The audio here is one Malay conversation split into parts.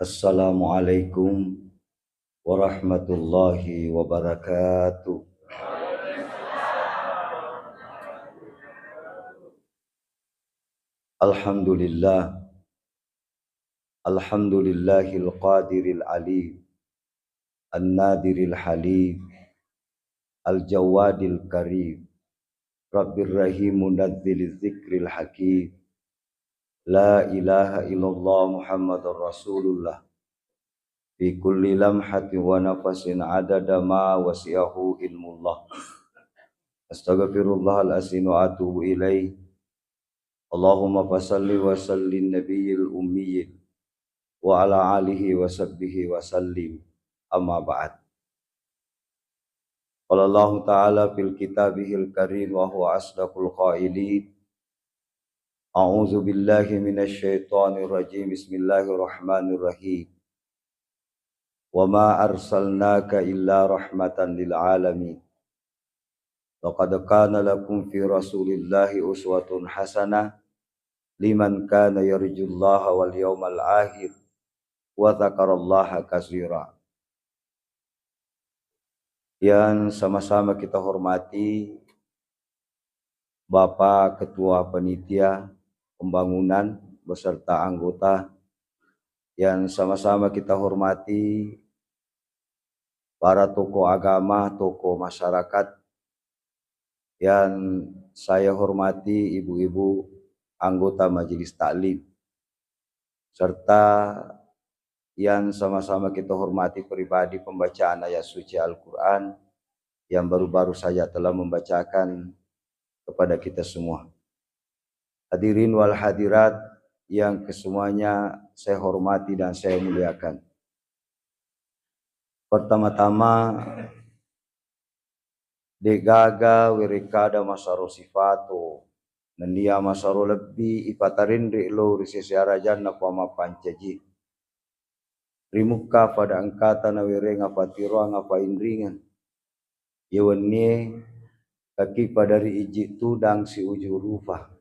Assalamualaikum warahmatullahi wabarakatuh. Alhamdulillah, alhamdulillahil qadiril alim, an-nadiril halim, al-jawadil karim, rabbir rahim munadziliz zikril hakim. La ilaha illallah Muhammadur Rasulullah fi kulli lamhatin wa nafasin adada ma wasi'ahu ilmullah. Astaghfirullahal azim wa atubu ilaih. Allahumma fasalli wa sallim nabiyil ummiyyin wa ala alihi wa sahbihi wa sallim, amma ba'd. Qala Allah ta'ala fil kitabihil karim wa huwa asdaqul qailin. A'udzu billahi minasy syaithanir rajim. Bismillahirrahmanirrahim. Wa ma arsalnaka illa rahmatan lil alamin. Laqad kana lakum fi rasulillahi uswatun hasanah liman kana yarjullaha wal yawmal akhir wa dzakarallaha katsira. Yang sama-sama kita hormati Bapak Ketua Panitia Pembangunan beserta anggota, yang sama-sama kita hormati para tokoh agama, tokoh masyarakat, yang saya hormati ibu-ibu anggota Majelis Taklim, serta yang sama-sama kita hormati pribadi pembacaan ayat suci Al-Quran yang baru-baru saja telah membacakan kepada kita semua. Hadirin wal hadirat yang kesemuanya saya hormati dan saya muliakan. Pertama-tama, degaga wirikada masaro sifato nandia masaro lebih ipatarindri lo risisi arajan na pama pancaji. Rimuka pada angkata na wirenga patiro ngapa indringan. Yewenye kaki padari iji tudang si uju rufa.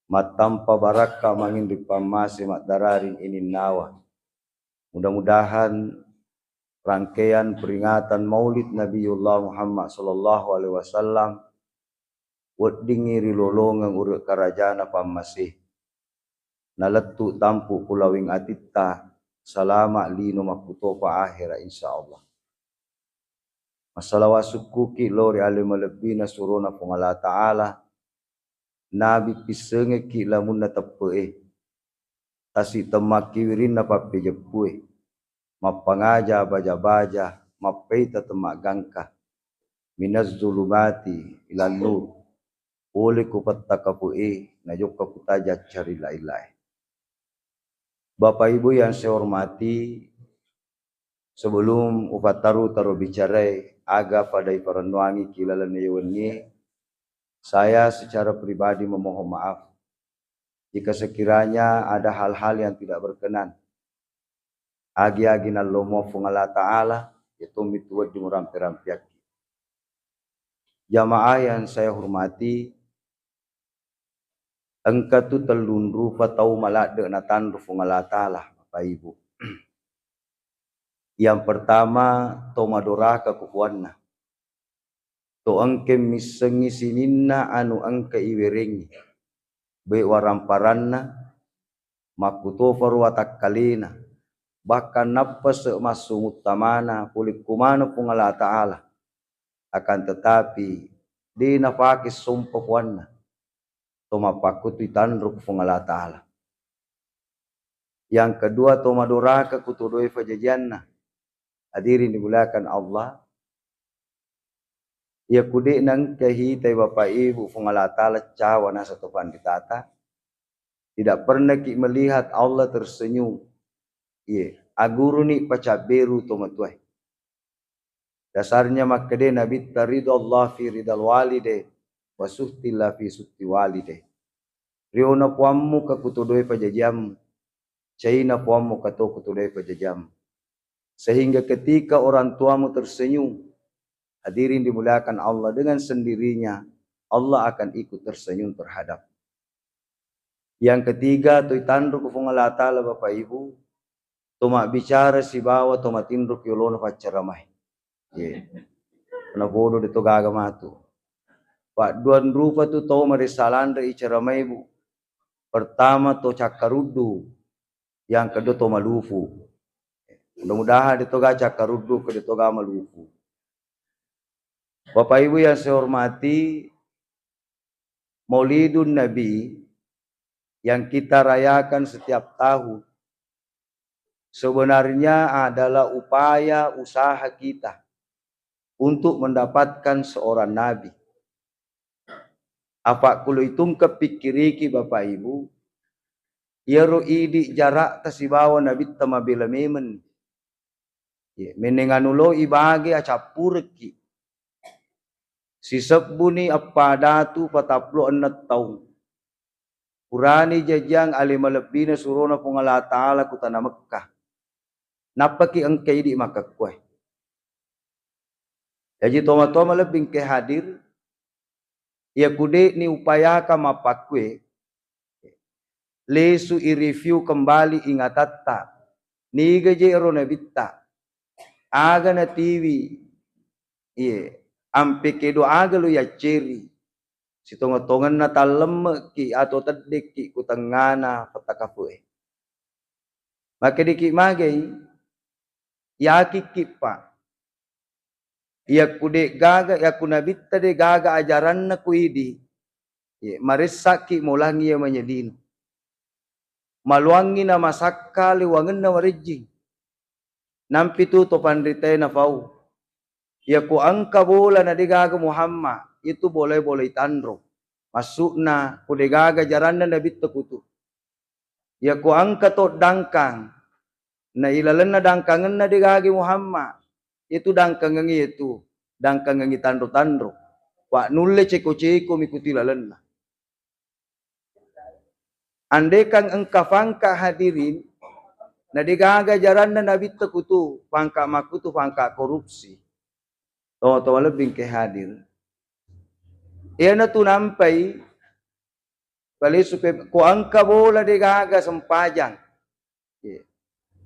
Matampa baraka mangin dipamasi matdararing ini nawa. Mudah-mudahan rangkaian peringatan Maulid Nabiullah Muhammad sallallahu alaihi wasallam weddingi rilolongang urut karajana pamasih. Naletu tampu pulawing atita salama lino makuto pa akhira insyaallah. Masalah wasuku ki lori alim lebina suruna pengala ta'ala nabi pisenge ki lamun na tepe tasi temaki wirin na pape jepue mapangaja baja-baja mapeita temak gangka minaz zulumati ilan nur oleh kupatta kapue na jokka kutaja cari lailai. Bapak Ibu yang saya hormati, sebelum upataru taruh bicara aga pada iparanwangi kilalan yewenye, saya secara pribadi memohon maaf jika sekiranya ada hal-hal yang tidak berkenan. Agi-agi nalomo fungala ta'ala yaitu mituwad di murampi-rampiak. Jamaah yang saya hormati, engka tu telunru patau malade na tanru fungala ta'ala Bapak Ibu. Yang pertama, tomadoraka kukuanna. To angke misengi sininna anu angke iwerengi. Be waramparanna, makuto farwatak kalina. Bahkan napa semasung utamana kulit kumano pungala ta'ala. Akan tetapi, di napakis sumpah kuanna. Tomapakuti tanruk pungala ta'ala. Yang kedua, tomadoraka kutudoi fajajanna. Hadirin dimuliakan Allah. Ya kudik nang kahitay Bapak Ibu fungala ta'ala cawa na sa tupan ditata. Tidak pernah ki melihat Allah tersenyum. Iya, aguru ni pacaberu tomatuai. Dasarnya makade nabi taridhu Allah fi ridal walide wa suhtillah fi suhti walide. Riona puammu ka kutudoi pajajam. Caina puammu ka to kutudoi pajajam. Sehingga ketika orang tuamu tersenyum, hadirin dimuliakan Allah, dengan sendirinya Allah akan ikut tersenyum terhadap. Yang ketiga, tu tanduk fungala ta'ala Bapak Ibu, Toma bicara si bawa toma tindruk yolono pacaramai. Ye. Na bodoh de to gaga matu. Pak duan rupa tu toma de salandra icaramai bu. Pertama to cakarudu, yang kedua to malufu. Mudah-mudahan di toga cakarudu ke di toga malufu. Bapak Ibu yang saya hormati, Maulidun Nabi yang kita rayakan setiap tahun sebenarnya adalah upaya usaha kita untuk mendapatkan seorang Nabi. Apa kulo itung kepikiriki Bapak Ibu, yero idi jarak tasibawa Nabi tamabila memen. Menenganulo ibagi acapurki. Si sebuni apa datu pataplo enat tahun. Kurani jajang alimalabina surona pungala ta'ala kutana Mekkah. Napaki angkay di makakway. Jadi toma-toma lebing ke hadir. Ya kude ni upaya ka mapakwe. Lesu i-review kembali ingatatta. Ni gaje ero nabita. Aga na TV. Iya. Ampe kedo aga lo ya ceri. Si tonga-tongan na talem ki atau tedek ki kutengana patakapue. Maka diki magai. Ya kiki pa. Ya kude gaga ya kunabita de gaga ajaran na kuidi. Ya marisaki mulangi ya manyedino. Maluangi na masakka liwangan na warijing. Nampi tu to pandritay na fau. Ya ku angka bola na digaga Muhammad. Itu boleh-boleh tandro. Masuk na ku digaga jaran na nabita kutu. Ya ku angka to dangkang. Na ilalan na dangkangan na digagi Muhammad. Itu dangkangan itu. Dangkangan tandro-tandro. Pak nulle ceko-ceko mikuti lalan na. Andaikan engkau fangka hadirin. Na digaga jaran na nabita kutu. Fangka makutu, fangka korupsi. Tawa-tawa lebih ke hadir. Ia na tu nampai. Kali supaya ku angka bola digaga sempajang.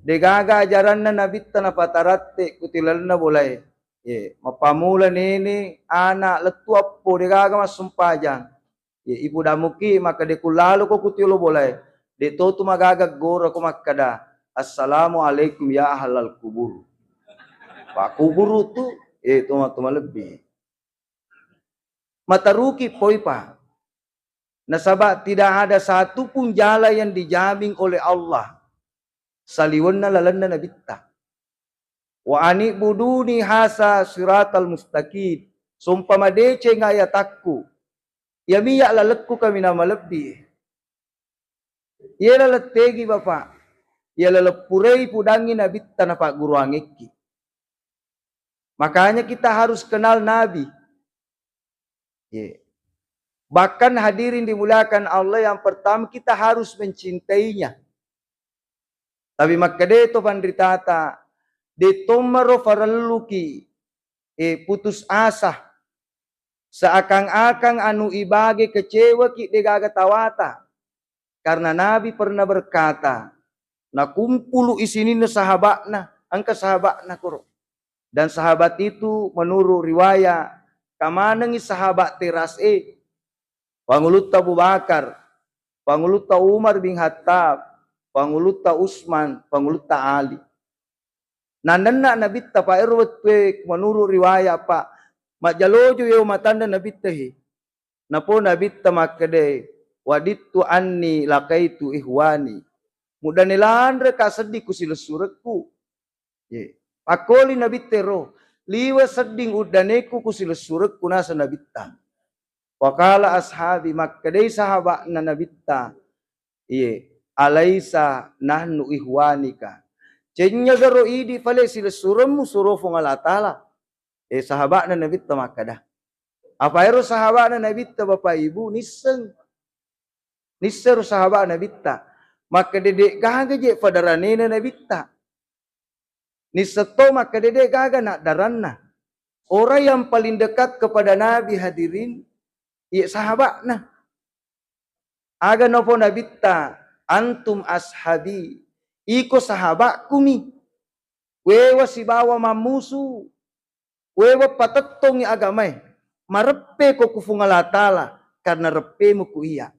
Digaga ajaran na nabita na patarate kutilal na boleh. Mapamula nini anak letu apo digaga mas sempajang. Ibu damuki maka dikulalo ko kutilo boleh. Dito tu magagag gora ko makada. Assalamualaikum ya ahlal kubur. Pak kubur tu tuma lebih. Mataruki poi pa. Nasabak tidak ada satu pun jala yang dijamin oleh Allah. Saliwan na lalan na nabita. Wa ani buduni hasa siratal mustaqim. Sumpama dece ngayatakku. Ya miyak lalekku kami nama lebih. Ya laletegi bapak. Ya lalepurei pudangi nabita na pak guru angeki. Makanya kita harus kenal Nabi. Bahkan hadirin dimuliakan Allah, yang pertama kita harus mencintainya. Tapi makade to pandritata de tomaro faralluki putus asa. Seakang-akang anu ibage kecewa ki degaga tawata. Karena Nabi pernah berkata, na kumpulu isini na sahabatna, angka sahabatna kuro. Dan sahabat itu menurut riwayat kamanangi sahabat teras Pangulutta Abu Bakar, Pangulutta Umar bin Khattab, Pangulutta Utsman, Pangulutta Ali. Nandana nabita pa erwat pe menurut riwayat pa majalojo yo matanda nabita he. Napo nabita makade wadittu anni lakaitu ihwani. Mudah nilandre ka sedih ku silesurekku. Pakoli nabita ro liwa seding udaneku ku silesurekku nasa nabita. Wakala ashabi makkadai sahabat na nabita. Alaisa nahnu ihwanika. Cenya garo idi fale sila suremu surofong Allah Ta'ala. Sahabat na nabita makkada. Apa ero sahabat na nabita Bapak Ibu niseng. Nisero sahabat na nabita. Maka dedek gaga je fadarane na nabita. Niseto maka dedek gaga nak daranna. Orang yang paling dekat kepada Nabi hadirin. Sahabat nah. Aga nopo nabita antum ashabi iko sahabat kumi, wewa si bawa mamusu, wewa patatong agamay, marepe ko kufungalatala, karena repe mo ku iya.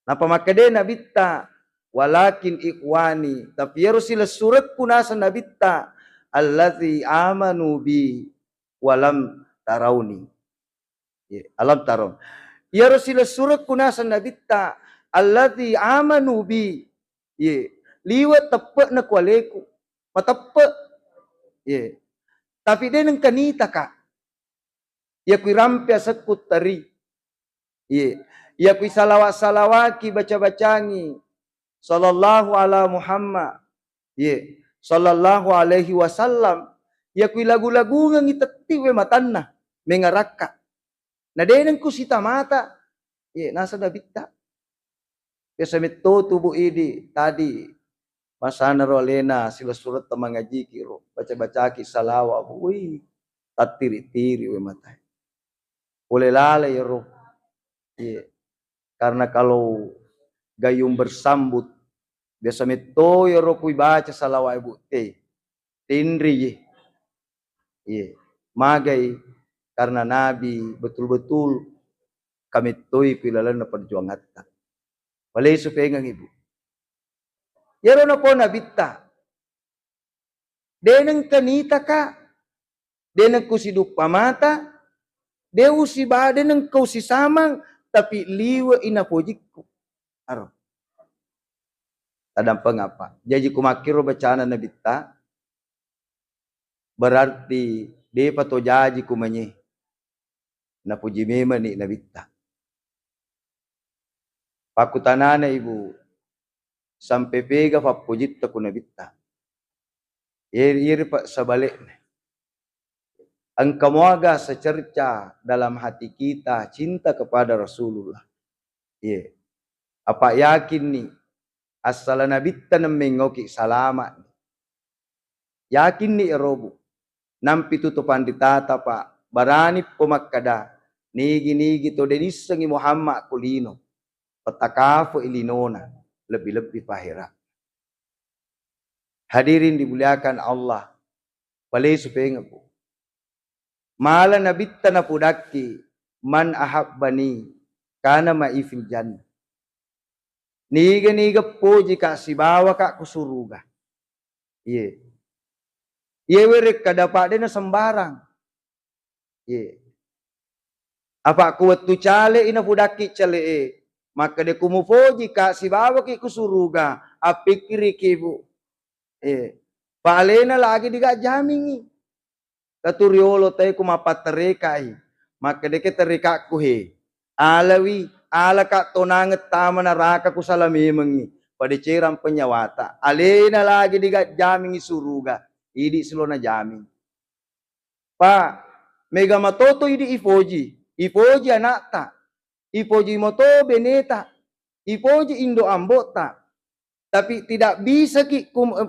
Napamakade nabitta, walakin ikhwani, tapi harus sila surat kunasa nabitta, allazi amanu bi, walam tarawni. Alam taron. Ya Rasulullah surat kunasa nabitta allazi amanu bi. Liwat tepat na kualeku. Matepat. Tapi dia nang kanita ka. Ya kui rampia sekut tari. Ya kui salawat-salawaki baca-bacangi. Sallallahu ala Muhammad. Sallallahu alaihi wasallam. Ya kui lagu-lagu ngang itati we matanna. Mengaraka. Na denang ko si tamata, nasa nabitta. Kaya mito tubo idi, tadi, masana ro alena, sila surat ta mga jikiro, baca-baca ki salawa, uy, tatiri-tiri we matay. Ulalay ro. Karena kalau gayung bersambut, biasa mito ro kuy baca salawa ibu tindri magay. Karena Nabi betul-betul kami toy pilalan na perjuangan ta. Walay supengang ibu. Yaro na po nabitta. Denang kanita ka. Denang kusiduk pamata. Deu si bade nang kau si samang. Tapi liwa inapojik ko. Aro. Tadang pangapa. Jadi kumakiro bacana nabitta. Berarti de pato jaji kumanye. Na puji mema ni nabitta. Pakutanana ibu. Sampai pega papujit ta ku nabitta. Iri pak sabalik. Ang kamuaga secerca dalam hati kita cinta kepada Rasulullah. Apa yakin nih asal nabitta na mengoki salamat. Yakin nih erobu. Nampi tutupan ditata pak. Barani pumakada. Nigi-nigi to denisangi Muhammad kulino. Patakafu ilinona. Lebih-lebih pahira. Hadirin dimuliakan Allah. Palay supaya po. Mala nabitta na pudaki. Man ahabbani. Kana maifil jannah. Niga-niga po jika sibawa ka kusuruga. Werek kadapat din na sembarang. Apa kuat tu cale ina pudaki cale maka de kumufoji ka sibawa ki kusuruga apikiri kibu palena lagi diga jamingi katuriolo tay kumapaterekai maka de keterika kuhe alawi alaka tonanget tama naraka kusalami mengi pada ceram penyawata alena lagi diga jamingi suruga idi silona jamin pa mega matoto idi ifoji anakta, ifoji moto beneta, ifoji indo ambota. Tapi tidak bisa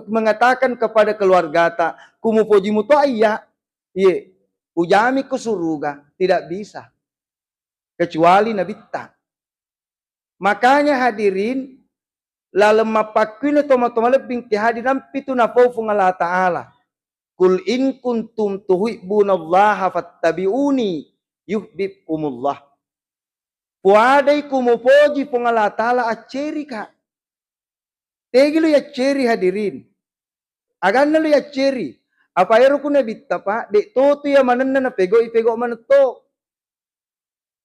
mengatakan kepada keluarga ta, kumufoji moto ayah, ujami kusuruga, tidak bisa. Kecuali nabitta. Makanya hadirin, lalam mapakwin atau lebing kehadiran pitu na po Allah Ta'ala. Kul in kuntum tuhibbunallaha fattabi'uni yuhibbukumullah. Puadai kumupoji pungalatala aceri ka. Tegi lo ya ceri hadirin. Agan lo ya ceri. Apa ero ku nabitta pa? Dek toto ya mananna na pego ipego manato.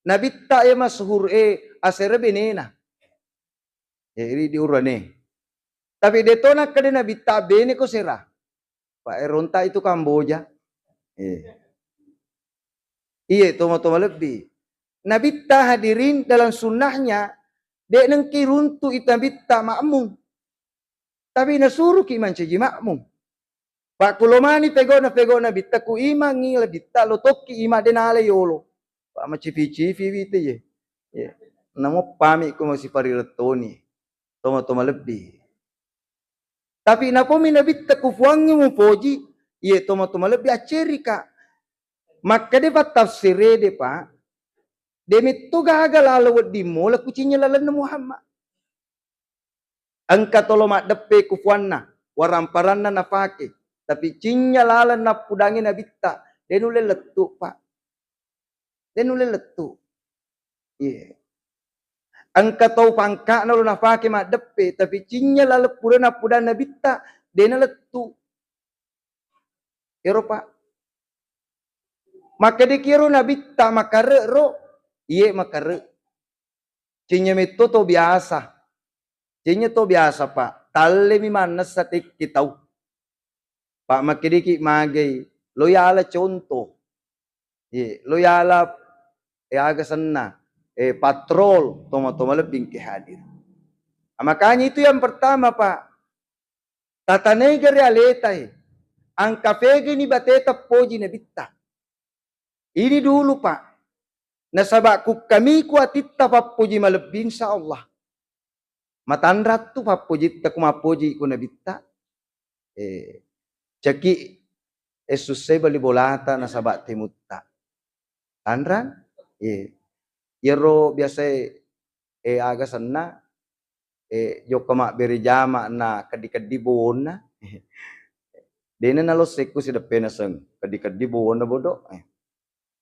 Nabitta ya masuhur asere benena. Iri diurane. Tapi detona kade nabitta bene ko sera. Pak Eronta itu Kamboja. Iya, toma-toma lebih. Nabitta hadirin dalam sunnahnya, dek nang kiruntu itabitta makmum. Tapi nasuruh ki man caji makmum. Pak kulomani pego na bitta ku ima ngila bitta lo tokki ima denale yolo. Pak macifi-cifi bite ye. Namo pami ku masih pariretoni. Toma-toma lebih. Tapi napo minabitta ku fuangi mo poji, ye toma-toma lebih aceri ka. Maka de pat tafsire de pa demit to gagal alawad di mo la kucinya lalan na Muhammad Angka tolo mak depe kufuanna, waramparanna na fake. Tapi cinya lalan na pudangi na bitta. Denule letu pak. Denule letu. Iya. Angka tau pangka na lo na fake mak depe. Tapi cinya lalan pudan na bitta. Dena letu. Ero pak. Maka dikira na bitta makare ro. Iya makare. Cinya itu to biasa. Cinya to biasa pak. Talle mi manas sa tikitaw. Pak makidiki magay. Loyala contoh. Loyala agasan na. Patrol. Toma-toma lebih ke hadir. Makanya itu yang pertama pak. Tatanega realita. Ang kafege ni bateta poji na bitta. Ini dulu pak. Nasabak kami kuatitta papuji malebih insya Allah. Matandrat tu papuji ta kumapuji ku nabitta. Caki susai bali bolata nasabak timutta. Tandran? Yero biasa aga sana joko mak beri jama na kadi-kadi bona. Dena nalo seku si depena seng kadi-kadi bona bodo.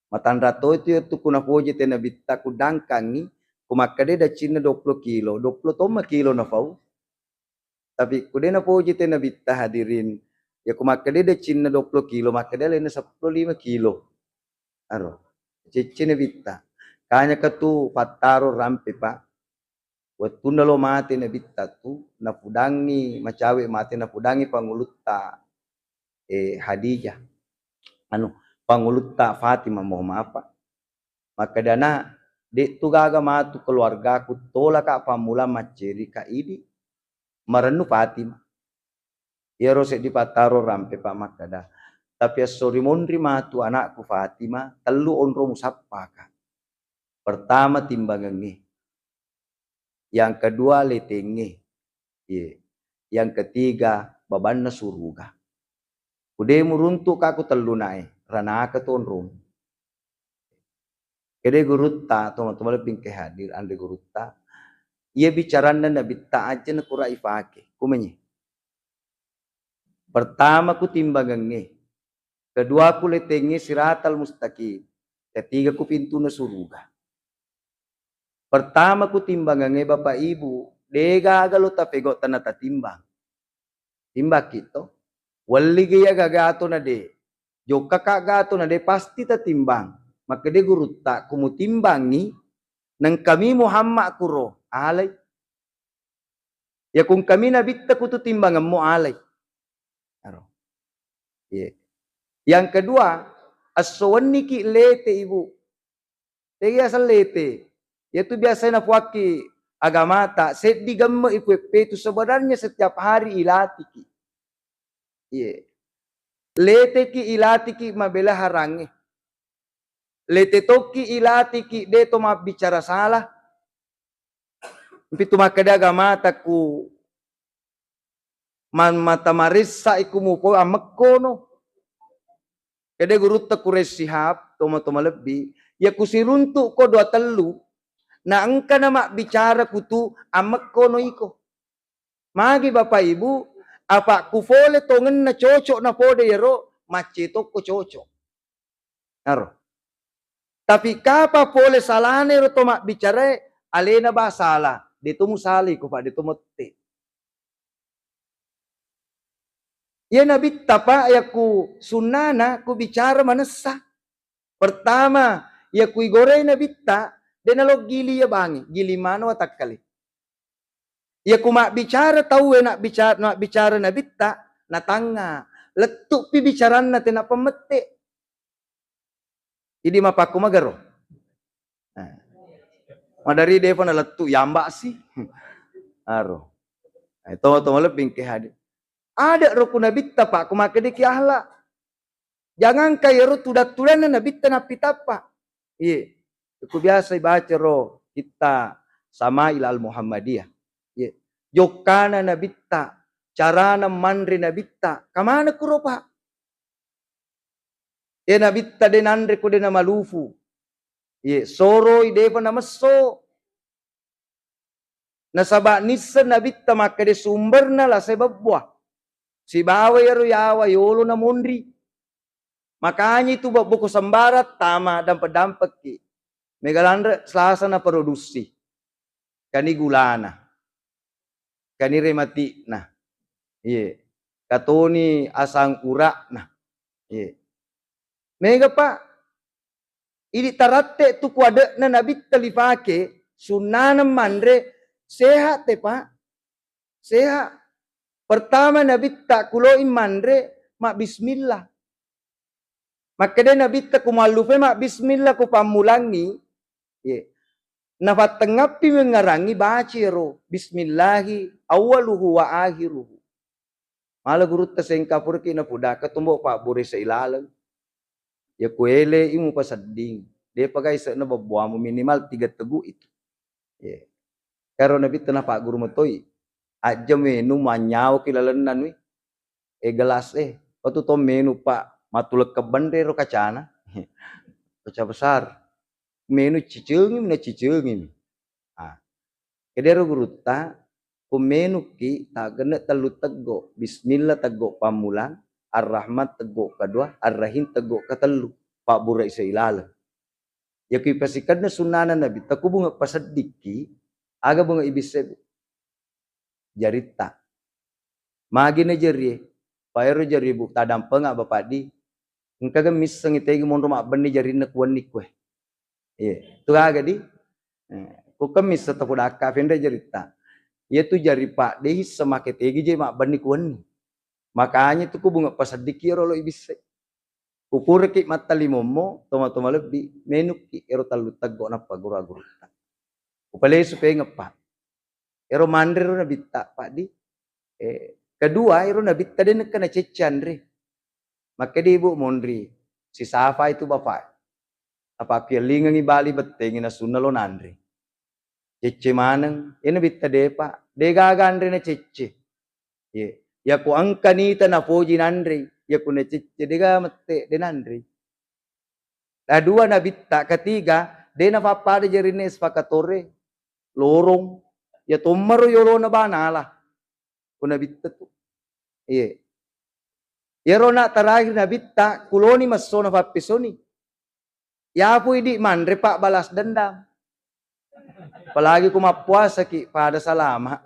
Matandrat to itu kuna puji tena bitta ku dangkangi kumakade da Cina 20 kilo, 20 toma kilo na fau. Tapi kudena puji tena bitta hadirin, ya kumakade da Cina 20 kilo, makade lena 15 kilo. Aro, Cina bitta. Kanya katu pataro rampe pa. Waktu nalo mati na bitta tu, na pudangi, macawe mati na pudangi pangulutta Hadijah. Pangulutta Fatimah mau apa? Maka dana di tu gaga matu keluarga ku tola ka pamula maceri ka idi marenu Fatimah. Ya rose di pataro rampe pa makada. Tapi sorry mondri matu anakku Fatimah telu onro musappa ka. Pertama timbangangi. Yang kedua letenge. Yang ketiga babanna suruga. Udah muruntuk aku telu nae ranaka tu onro. Kede gurutta, teman-teman lebih ke hadir, ande gurutta. Ia bicara na bitta aja na kura ifake. Kumenye. Pertama ku timbangange. Kedua ku letenge siratal mustaqim. Ketiga ku pintu na suruga. Pertama ku timbangange bapak ibu. Dega agalo tapego tanata timbang. Timbak kito. Wali gaya gagato na de. Joka kagato na de pasti tatimbang. Maka dia gurutta kumutimbangi nang kami Muhammad kuro alay. Ya kung kami nabitta ko to timbangan mo alay. Yang kedua, aswan niki lete ibu. Tegi asal lete. Yaitu biasa na puaki agama ta set digamma ipu itu sebenarnya setiap hari ilatiki. Lete ki ilatiki mabela harangi. Lete toki ilatiki de to bicara salah. Pitu makadaga mata ku man mata marissa iku mupo amakkono. Kede gurutta ku resihab toma lebih. Ya kusiruntuk ko 2 telu. Na angka nama bicara kutu amakkono iko. Magi bapak ibu apa ku fole tongen na cocok na pode yero maceto ko cocok. Naro. Tapi kapa pole salane ro to mak bicara alena ba salah. Dito musali ko pa dito motte. Ya nabi tapa ya ku sunana ku bicara manasa. Pertama ya ku igore na bitta denalo gili ya bangi gili mano atakali. Ya ku mak bicara tahu nak bicara na bitta na tanga letuk pi bicaran na tina pemette. Idi mapaku magaro. Madari depo na letu yamba sih. Aro. Itu lebih ke hadir. Ada roku nabitta pak kumake diki ahla. Jangan kaya ro tudat-tudan na nabitta na pitapa. Iya. Aku biasa baca ro kita sama ilal Muhammadiyah. Iya. Jokana nabitta. Carana mandri nabitta. Kamana kuro pak? Ya nabitta denandre ko dena malufu. Iya. Soro idepa na maso. Nasaba nisa nabitta maka de sumber na la sebab buah. Si bawa yaro yawa yolo na mondri. Makanya itu buku sembarat tama dan pedampak ki. Megalandra selasa na produksi. Kani gulana. Kani remati nah. Iya. Katoni asang urak nah. Iya. Mega pak. Ini tarate tu kuada na nabitta lifake sunana mandre sehat te pak. Sehat. Pertama nabitta kuloin mandre mak bismillah. Maka dia nabitta kumalufe mak bismillah ku pamulangi. Ye. Nafat tengapi mengarangi baciro bismillahi awaluhu wa akhiruhu. Mala guru tasengkapur ki na puda ketumbo pak buri seilalang. Ya kuele imu pasading. Dia pakai se na babuamu minimal 3 tegu itu. Ye. Karo nabitta na pak guru matoi. Aja menu manyau kilalanan wi. Gelas Patu to menu pak matulak kebandero kacana. Kaca besar. Menu cicengim na cicengim. Kedero guruta ku menu ki tagana telu tego. Bismillah tego pamulang, Ar-Rahman tego kedua, Ar-Rahim tego ketelu. Pak burai seilala. Ya ki pasikan na sunana nabi taku bunga pasadiki aga bunga ibise jarita. Magi na jari Paero jari bu tadam penga bapak di. Engka gemis sengitegi mon mak bani jari na kuan ni kue. Iya, tu aga di. Ku kemis setaku daka fenda jarita. Ia tu jari pak dehi semaket egi je mak bani kuan ni. Makanya tu ku bunga pasadiki rolo ibise. Kupur ki mata limomo toma-toma lebih menuk ki ero talu tago napa guru-guru. Upale supaya ngepak. Ero mandre ro nabita pak di. Kedua, iro nabita din kena cecan re. Maka di ibu mondri. Si Safa itu bapak. Apa pialingan i bali beteng na sunalo nandre. Cece maneng. Ini nabita de pak. De gagan re na cece. Ye. Ya ku angkanita na poji nandre. Ya ku na cece de ga mate de nandre. Dua nabita. Ketiga. De na papa de jarine espakatore. Lorong. Ya tomaro yolo na banala. Ku nabita tu. Iya. Yero na terakhir nabitta kuloni masona fapisoni. Ya pui di mandre pak balas dendam. Apalagi ku mapuasa ki pada salama.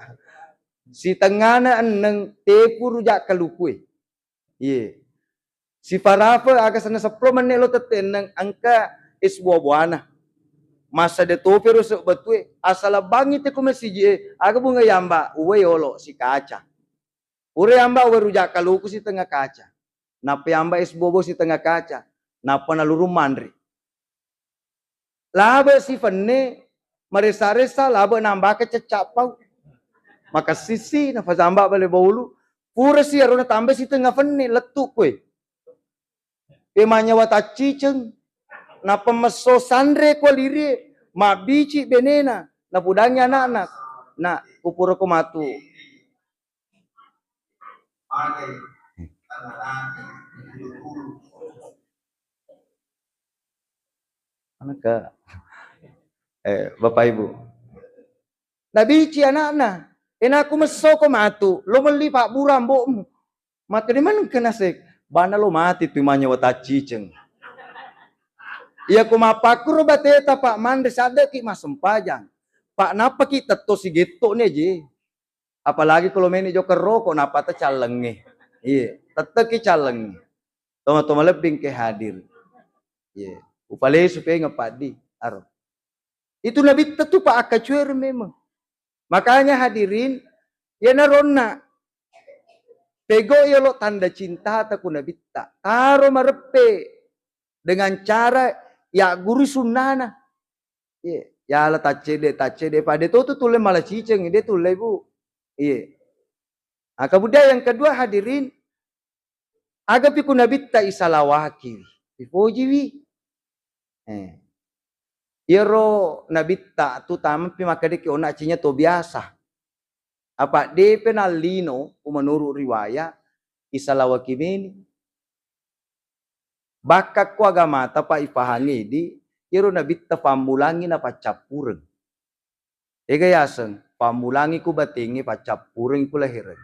Si tengana eneng tepu rujak kalupui. Iya. Si Farafa aga sana 10 menit lo teteneng angka is buah-buahna. Masa de tope ro sok betue asala bangi te ku mesije aga bunga yamba uwe yolo si kaca. Ure amba uwe rujak kaluku si tengah kaca. Napa amba es bobo si tengah kaca. Napa naluru mandri. Laba si fenne maresa-resa laba nambah kececapau. Maka sisi napa zamba bale bolu. Pura si aruna tambah si tengah fenne letuk kue. Emanya wataci ceng. Napa meso sandre kwa liri. Ma bici benena. Napudangnya anak-anak. Nah kupura kumatu. Anaka. Bapak Ibu. Nabici anak-anak. Aku meso ko matu. Lo meli pak buram bokmu. Mati di mana kena sek. Bana lo mati tu manya wataci ceng. Iya ku mapakur bateta pak mandre sada ki mas sempajang. Pak napa ki teto si geto nih je. Apalagi kalau main joker rokok napa ta calenge. Iya, tetep ki calenge. Toma-toma lebih ke hadir. Iya, upale supaya ngepadi aro. Itu nabi tetu pak akacuer memang. Makanya hadirin ya narona. Pego ya lo tanda cinta taku nabi tak. Taro marepe dengan cara ya guru sunnana. Iya, ya la tacede pada itu tule malah ciceng dia tule bu. Iya. Nah, kemudian yang kedua hadirin agapi ku nabi ta isalawaki. Ipoji wi. Iro nabita tu taman pi makade ki ona cinya to biasa. Apa de penalino menurut riwayat isalawaki ini. Bakak ku agama tapa ipahangi di iro nabita pamulangi na pacapureng. Ega yaseng pamulangi ku batingi pacapuring ku lahiran.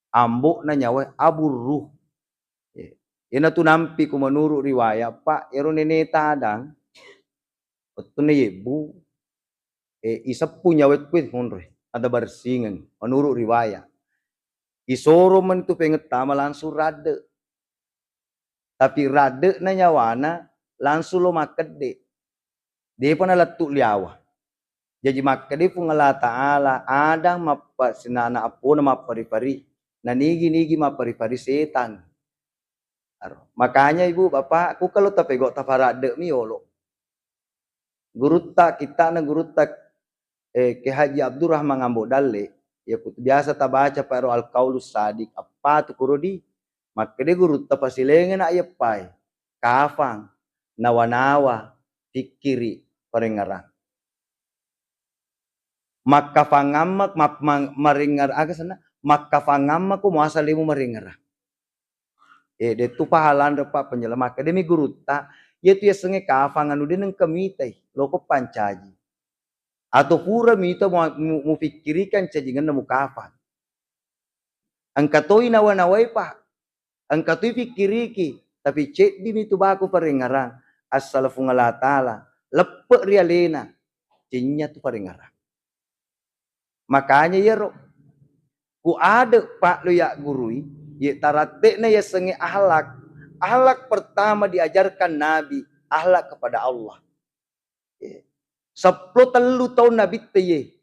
Ambok na nyawa aburruh. Ina tu nampi ku menurut riwayat pak ero nene tadang. Betul ne yebu. Isapu nyawet kuit honre. Ada bersingan menurut riwayat. Isoro men tu pengetama langsung rade. Tapi rade na nyawana langsung lo makede. Dia pun letuk liawa. Jadi makede pun Allah Ta'ala ada mapa sinana apuna mapari-pari. Na nigi-nigi mapari-pari setan. Makanya ibu bapak aku kalau tapego tafarade mi yolo. Guru tak kita na guru tak ke Haji Abdurrahman Ambo Dalle. Ya biasa tabaca pero al-qaulus sadik apa tu kurodi. Makede guru tapasilengan ayat pai. Kafang, nawa-nawa, pikiri, parengarang. Maka fangamak maringar aga sana. Maka fangamak ko muasalimu maringarang. De tu pahalan repa penyelamat akademi guru ta yaitu ya senge kafangan udin neng kemitai loko pancaji atau pura mita mu pikirikan cajingan nemu kafan angkatoi nawa-nawai pa angkatoi pikiriki tapi cek di mitu baku parengarang asal fungala taala lepe rialena cinya tu parengarang makanya ya ro ku ada pak lo ya gurui ya taratekna ya senge ahlak. Ahlak pertama diajarkan Nabi, ahlak kepada Allah. 10 tahun Nabi teye.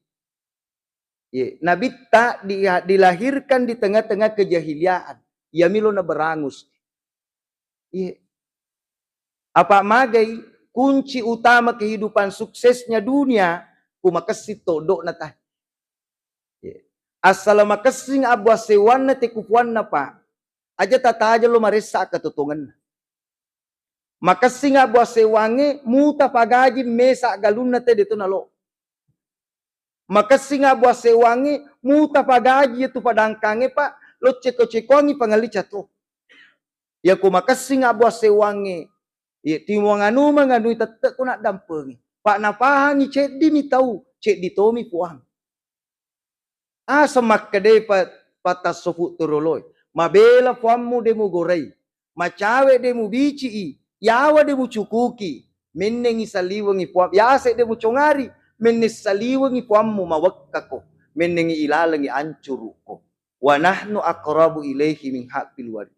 Nabi tak dilahirkan di tengah-tengah kejahiliaan. Ya milona berangus. Apa magai kunci utama kehidupan suksesnya dunia kumakasi todok na tah. Asal makasing abwa sewan na tikupuan na pa. Aja tata aja lo marisa ketutungan. Maka singa buah sewange muta pagaji mesa galuna te detu nalo. Maka singa buah sewange muta pagaji itu padangkange pak lo ceko-cekongi pangali catu. Ya ku maka singa buah sewange ya timuanganu manganu tetek ku nak dampengi. Pak napahangi cek di mi tahu cek di tomi puang. Semak kede patas sofu turoloi. Mabela fuammu demu gorei. Macawe demu bici. Yawa demu cukuki. Menengi saliwangi fuam. Yase demu congari. Menes saliwangi fuammu mawakkako. Menengi ilalangi ancuruko. Wa nahnu aqrabu ilaihi min haqqil wari.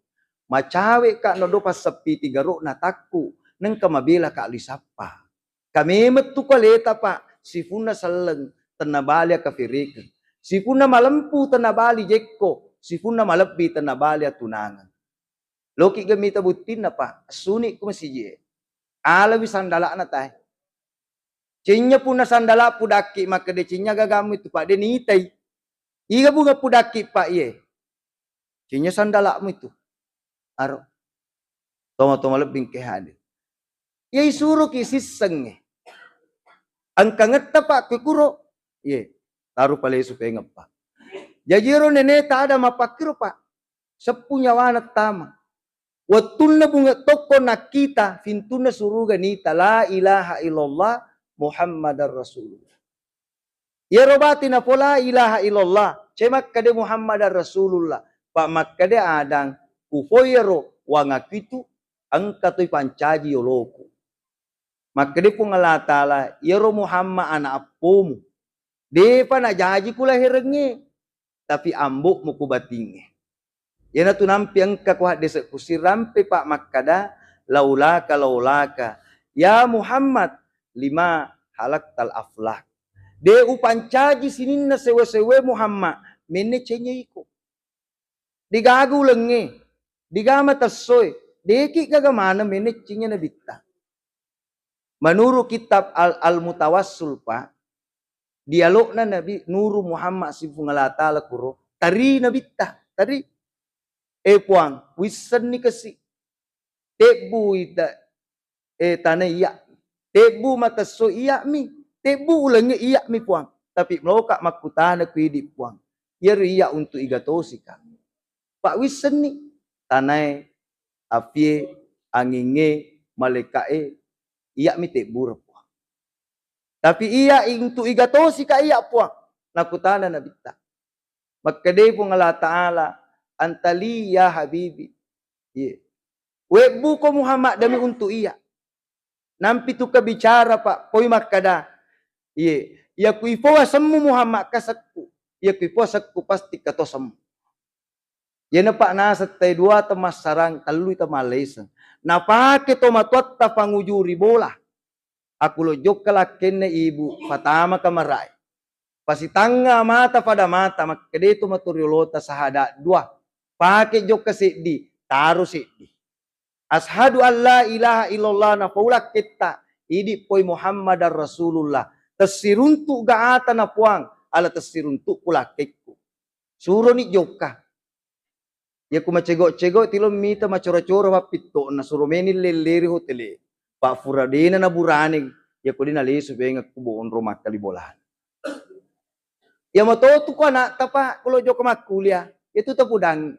Macawe ka nodopa sepi tigaro na takku. Neng kamabela ka alisapa. Kami metu kaleta pa. Sifuna saleng. Tenabalya kafirika. Sifuna malempu tenabali jekko. Sifuna malebbi tenabali tunangan. Loki gamita butin na pa. Sunik ko masije. Alawi sandala na tayo. Cinya puna sandala pudaki. Maka de cinya gagamu itu pak. De nitay. Iga bunga pudaki pak ye. Cinya sandala mo itu. Aro. Toma-toma lebing kehadir. Ye suruh kisiseng. Ang kangeta pak kukuro. Ye. Taruh pala supaya ngapa. Jajiro nene tak ada mapakiro pak. Sepunya wanat tama. Watun na bunga toko na kita. Fintuna suruga nita. La ilaha illallah Muhammadar Rasulullah. Ya robati na po la ilaha illallah. Cemak kade Muhammadar Rasulullah. Pak makkade adang. Kufoyero wangakitu. Angkatoy pancaji yoloku. Makkade po nga ta'ala. Yero Muhammad anak apomu. Depa na jaji kula herenge. Tapi ambuk mo kubatinge. Yan na tunampi ang kakuha desa kusirampe pak makkada laulaka. Ya Muhammad 5 halak tal aflak. De upancaji sinin na sewe-sewe Muhammad. Mene cenye iko. Digagu lenge. Digama tasoy. Deki kagamana mene cenye na bitta. Menurut kitab Al-Mutawassul pak. Dialog na Nabi Nuru Muhammad sifungala ta'ala kuro. Tari nabita. Tari. Puang. Wisan ni kasi. Tebu ita. Tanah iya. Tebu mataso iya mi. Tebu ulangnya iya mi puang. Tapi melokak makutana kuidip puang. Yari iya untuk igatosi ka. Pak wisan ni. Tanah. Afie. Anginge. Malekae. Iya mi tebu. Tapi iya untuk igatosi ka iya puang. nakutana na bitta. Magkade po Allah Ta'ala, antali ya habibi. Webu ko Muhammad dami untuk iya. Nampi tu ka bicara pak, poi makada. Ya kuipoa semmu Muhammad kasakku. Ya kuipoa sakku pasti kato semmu. Ya na pak nasa tay dua temas sarang talu ita Malaysia. Napake to matuat ta pangujuri bola. Aku lo jok kalaken na ibu patama kamaray. Pasitanga mata pada mata makade to maturiolota sahada dua. Pake jok kasidi taruh sidi. Ashadu an la ilaha illallah na paulak kita. Idi poi Muhammad Rasulullah. Tesiruntuk gaata na puang. Ala tesiruntuk kulakekku. Suruh ni joka. Ya ku macego-cego tilo mita macoro-coro mapito na suruh meni leleri hotele. Pak Furadina na burani. Ya ku dinali subengak kubuon rumah kalibolan. Ya matoto ko na tapa kulo joka makulia. Itu tapudang.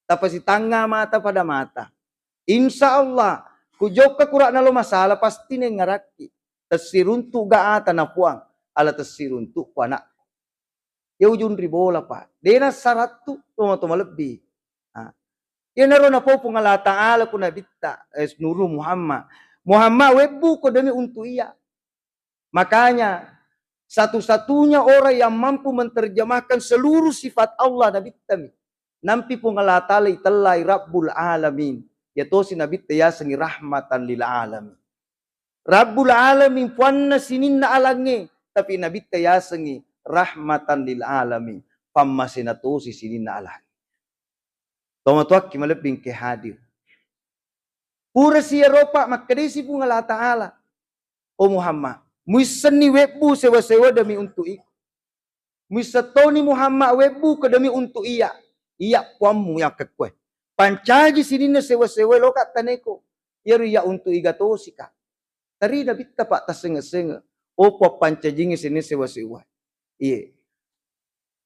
Tapa si tanga mata pada mata. Insya Allah, kujoka kurak na lo masalah pasti neng ngaraki. Tesiruntuk gaata na puang, ala tesiruntuk ku anak. Ya ujun ribola pak. Dena saratu toma lebih. Ya naro na po Allah Ta'ala ku nabita nuru Muhammad. Muhammad webu ko demi untuk iya. Makanya satu-satunya orang yang mampu menterjemahkan seluruh sifat Allah nabita mi. Nampi Allah Ta'ala italai Rabbul Alamin. Yato si Nabi ya sengi rahmatan lil alamin. Rabbul alamin puanna sinin na alange. Tapi Nabi ya sengi rahmatan lil alamin. Pamma sinato si sinin na alange. Tomatuak kimalabing ke hadir. Pura si Eropa makadesi pun Allah Ta'ala. O Muhammad. Muisan ni webu sewa-sewa demi untuk iku. Muisatoni Muhammad webu ke demi untuk iya. Iya puamu yang kekwe. Pancaji sini na sewa-sewa lokat taneko. Yari ya untuk igatosi ka. Tari na bitta pak tasenga-senga. Opo pancajingi sini sewa-sewa. Iye.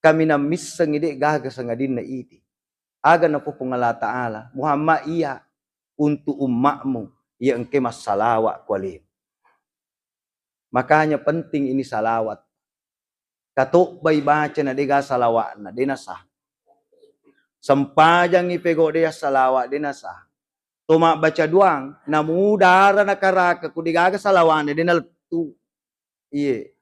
Kami na misang ide gaga sangadin na iti. Aga na po Allah Ta'ala. Muhammad iya. Untuk umakmu. Iya engke mas salawat kualim. Makanya penting ini salawat. Katok bay baca na dega salawat na. Dinasah. Sempajang ipego dia salawat dinasa. Toma baca duang, namu dara nakaraka kudigaga salawan dia naletu. Iye.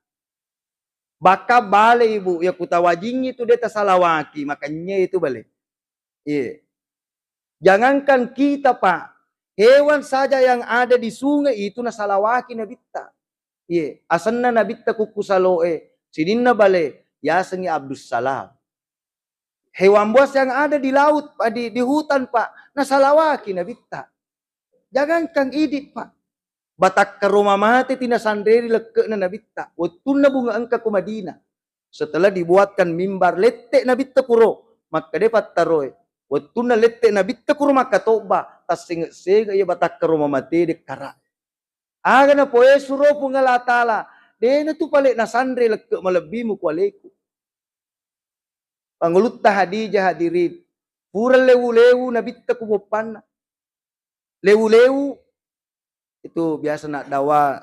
Baka bale ibu ya kutawajing itu dia salawaki, makanya itu balik. Iye. Jangankan kita pak, hewan saja yang ada di sungai itu na salawaki nabita. Iye. Asanna nabita kuku saloe, sidinna bale, ya sengi Abdus Salam. Hewan buas yang ada di laut, di hutan pak, nasalawaki nabita. Jangankan idit pak. Batak ke rumah mati tina sandiri leke na nabita. Watun na bunga angka ku Madinah. Setelah dibuatkan mimbar letek nabita kuro. Maka dapat taroy. Watun na letek nabita kuro maka toba. Tas sega iya batak ke rumah mati di karak. Aga na po suro pun Allah Ta'ala. Dena tu palik na sandri leke malebimu kualeku. Pangulutta Hadijah hadirin. Pura lewu-lewu nabita kubupan. Lewu-lewu. Itu biasa nak dawa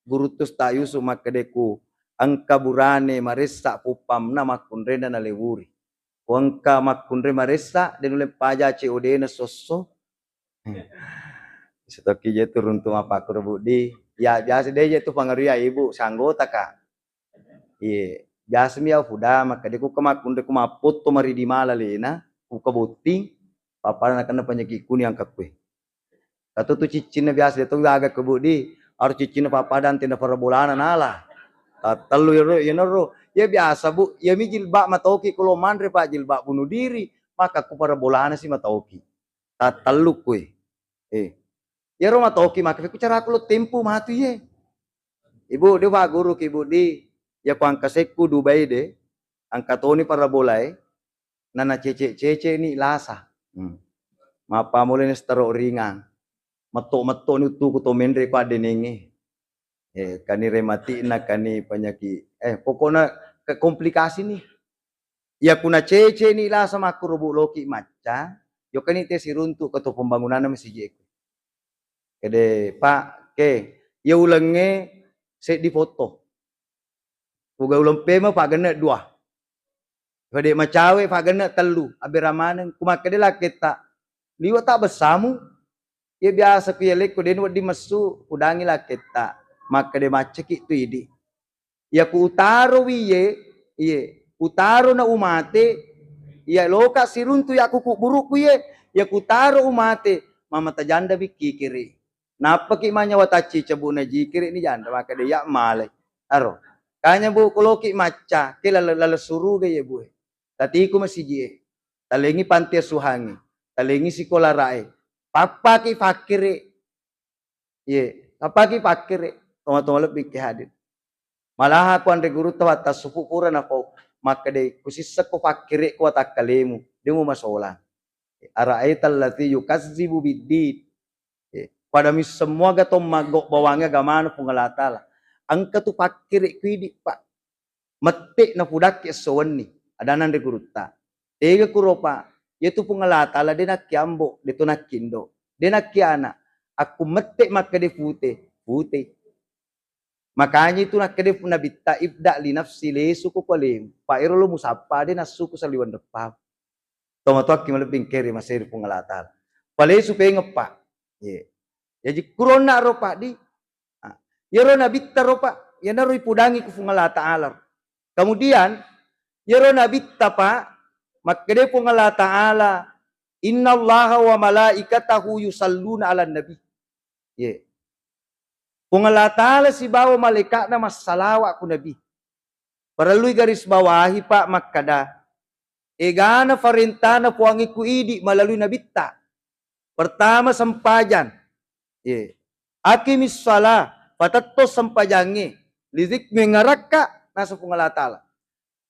gurutus tayu sumakadeku. Angka burane maresa pupam na makunrena na lewuri. Angka makunre maresa denule paja COD na soso. Setoki je turun tu apa kurbudi. Ya biasa dia tu pangaruya ibu sanggota ka. Iya. Biasa mi au fuda maka deku kamakunde kumapot to mari di mala lena uka boting papa na kana panyaki kuni ang kakwe kato tu cicina biasa itu aga kebudi harus cicina papa dan tinda parabolana nala telu yero ya biasa bu ya mi jilbab matoki kulo mandre pak jilbab bunuh diri maka ku parabolana si matoki telu kue ya ro matoki maka ku cara kulo tempo matu ye ibu dia pak guru ki ibu di ya ku angkaseku Dubai de angkatoni parabolai nana cece ni lasa mapa mulai staro ringan meto ni tu ku to mendre ku adenenge kani remati na kani penyakit pokoknya ke komplikasi nih ya kuna cece ni lasa makurubu loki maca yo kani te siruntu ke to pembangunan masih jeku kede pak ke ya ulenge se di foto Kuga ulang pema pak gena dua. Kade macawe pak gena telu. Abiramanan kumakadela kita. Liwa tak besamu. Ya biasa ku yelek ku denwa di mesu udangi lah kita. Maka de macek itu idi. Ya ku utaro wiye. Iye. Utaro na umate. Ya loka siruntu ya ku buruk ye. Ya ku taro umate. Mama tajanda biki kiri. Napa ki manya wataci cebu na jikiri ni janda. Maka de ya male. Aro. Kanya bu kuloki maca. Kila lala suruh ya bu. Tati ku masih jie. Talengi pantai suhangi. Talengi sikola rae. Papa ki fakire. Ye. Papa ki fakire. Toma-toma lebih ke hadir. Malah aku andre guru tahu atas suku pura nako. Maka de kusisa ko fakire ko atakalemu. Dia mau masola. Ara'aital lati yukazzibu biddin. Pada mis semua gatom magok bawangnya gamana pungalatala. Angka tu fakire kuidi pak. Mete na pudak ke sowani. Adanan de guru ta. Ega kuropa. Yaitu pungalatala dia nak kiambo. Dia tu nak kindo. Dia nak kiana. Aku mete maka de pute. Pute. Makanya itu nak kedep nabita ibda li nafsi le suku palim. Pak iro lo musapa de nasuku saliwan depa. Toma to aki malebing keri masir pungalatal. Pale supaya ngepa. Ye. Jadi kurona ropa di. Yero nabita ropa. Ya naru ipudangi ku pungalata alar. Kemudian yero nabita pa makede pungalata ala. Innallaha wa malaikatahu yusalluna ala nabi. Ye. Pungalatala si bawa malaikat na masalawa ku nabi. Perlu garis bawahi pak makada. Egana farintana puangi ku idi melalui nabita. Pertama sempajan. Ye. Akimis salah. Patato sempajangi. Lizik mengaraka nasa pungalatala.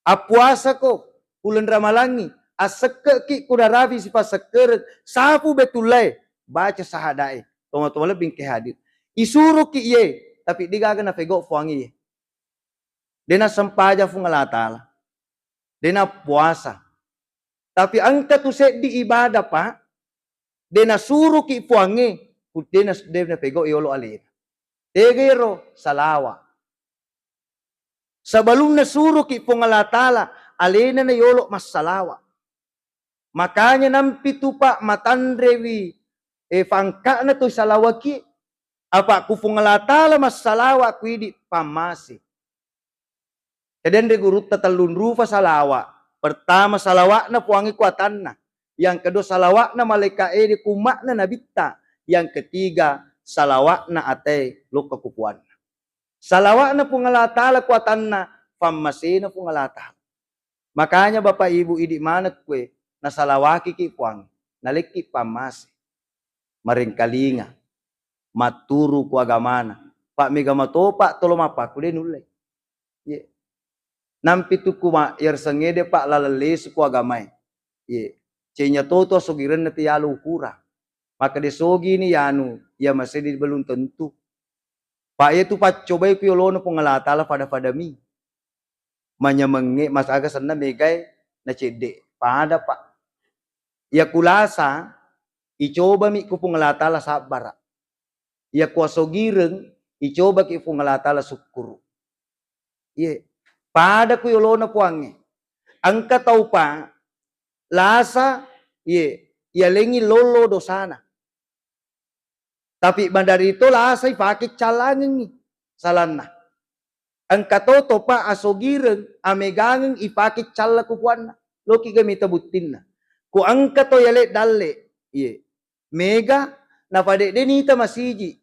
Apuasa ko. Bulan ramalangi. Aseke ki kudarabi si pasaker. Sapu betulai. Baca sahadai. Toma-toma lebih kehadir. Isuru ki ye, tapi digaga na fego fuangi ye. Dena sempaja fungalatala. Dena puasa. Tapi angka tu set di ibadah pa. Dena suruh ki fuangi. Dena fego iolo alina. Tegero salawa. Sebelum na suruh ki fungalatala. Alina na iolo mas salawa. Makanya nampi tu pa matandrewi. Fangka na tu salawa ki. Apa ku fungalatala mas salawa ku di pamasi. Kemudian de guru tatalun rufa salawa. Pertama salawa na puangi kuatan na. Yang kedua salawa na malaikat di kumak na nabita. Yang ketiga salawa na ate luka kupuan. Salawa na fungalatala kuatan na pamasi na fungalatala. Makanya bapak ibu idi mana kue na salawaki ki puangi. Naliki pamasi. Maringkalinga. Maturu ku agamana. Pak mega mato pak tolong apa ku de nulai. Ye. Nampi tu ku ma yer sengede pak lalale su ku agamai. Ye. Cenya toto sogiren na tiyalu ukura. Maka de sogi ni yanu ya masih di belum tentu. Pak ye tu pak coba ku yolono pungalatala pada mi. Manyamenge mas aga sana megai na cede. Pada pak. Ya kulasa icoba mi ku pungalatala sabar. Ya kuasa gireng, icoba ki fungalatala syukur. Ye, pada ku yolona puangi. Angka tau pa, lasa, ye, ya lengi lolo dosana. Tapi bandari itu lasa ipakit calangin ni, salana. Angka tau pa aso gireng, amegangin ipakit cala kupuan na. Loki gamita butin na. Ku angka to yale dalle, ye, mega, na pada denita masiji.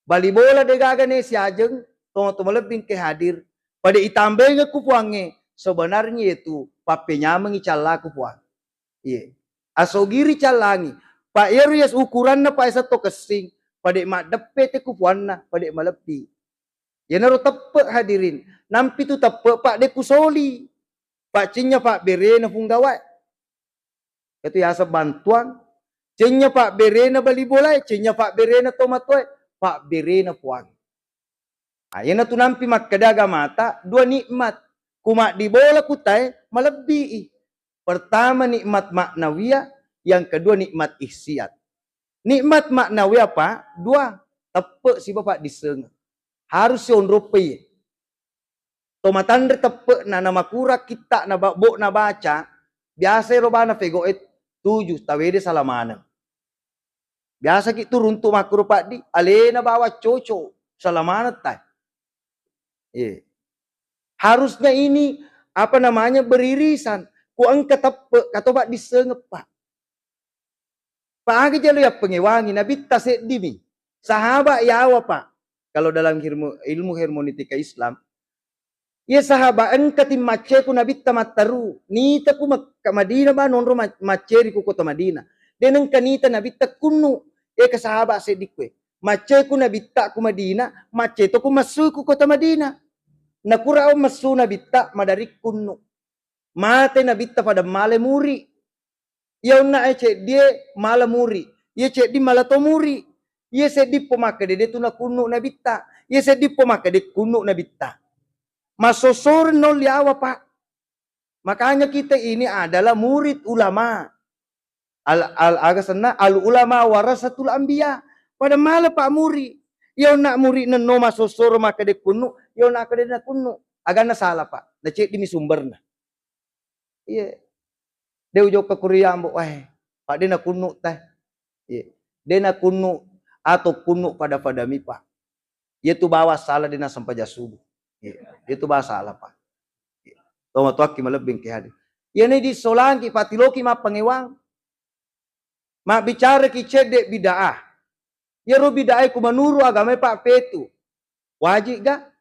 Bali bola de gagane si ajeng, tong lebih ke hadir. Pada itambeng ku puange, sebenarnya itu papenya mengicala ku puang. Iya. Asogiri calangi. Pak Erias ukuran na pa isa to kesing. Pada mak depete ku puan na, pada malepi. Ya naro tepe hadirin. Nampi tu tepe pak de kusoli. Pak cinya pak bere na punggawai. Itu ya bantuan. Cinya pak bere na bali bola, cinya pak bere na tomatoi. Pak bere na puang. Ayan na tu nampi makadaga mata, dua nikmat. Kumak di bola kutai, melebihi. Pertama nikmat maknawiyah, yang kedua nikmat ihsiat. Nikmat maknawiyah apa? Dua. Tepuk si bapak diseng. Harus si onrope. Tomatandre tepe na makura kita na bo na baca, biasa robana fego 7 tawede salamana. Biasa gitu runtuh makro Pak Di, alena bawa coco salamanat tay. Harusnya ini apa namanya beririsan. Ku angkat tepe kata Pak disengep Pak. Pak agi jalo ya pengewangi nabi tasik dimi. Sahabat yawa Pak. Kalau dalam ilmu hermeneutika Islam, ya sahabat engkati mace ku nabi tamataru. Nita ku ke Madinah ba nonro maceri ku kota Madinah. Deneng kanita nabi takunu. Ke sahabat sedikwe. Mace ku nabi tak ku Madinah, mace to ku masuk ku kota Madinah. Nakurao masu nabita madarik kunu. Mate nabita pada male muri. Ya una ece dia mala muri. Ya cek di mala to muri. Ya sedi pomaka de tu na kunu nabita. Ya sedi pomaka de kunu nabita. Masosor nol yawa Pak. Makanya kita ini adalah murid ulama. Al ulama warasatul anbiya. Pada mala Pak muri. Ya nak muri neno masosor maka de kunu. Yo nak kade na kuno agana salah Pak. Na cek dimi sumberna. Iya. Dia ujo ke Korea mbok wah. Pak dia na kuno teh. Iya. Dia na kuno atau kuno pada mi Pak. Dia tu bawa salah dia na sampai jasubu. Iya. Dia tu bawa salah Pak. Iya. Toma tuaki malebing ke hadir. Ya ni di solangi patiloki ma pengewang. Ma bicara ki cedek bidaah. Ya ro bidaah ku menuru agama Pak petu. Wajib ga?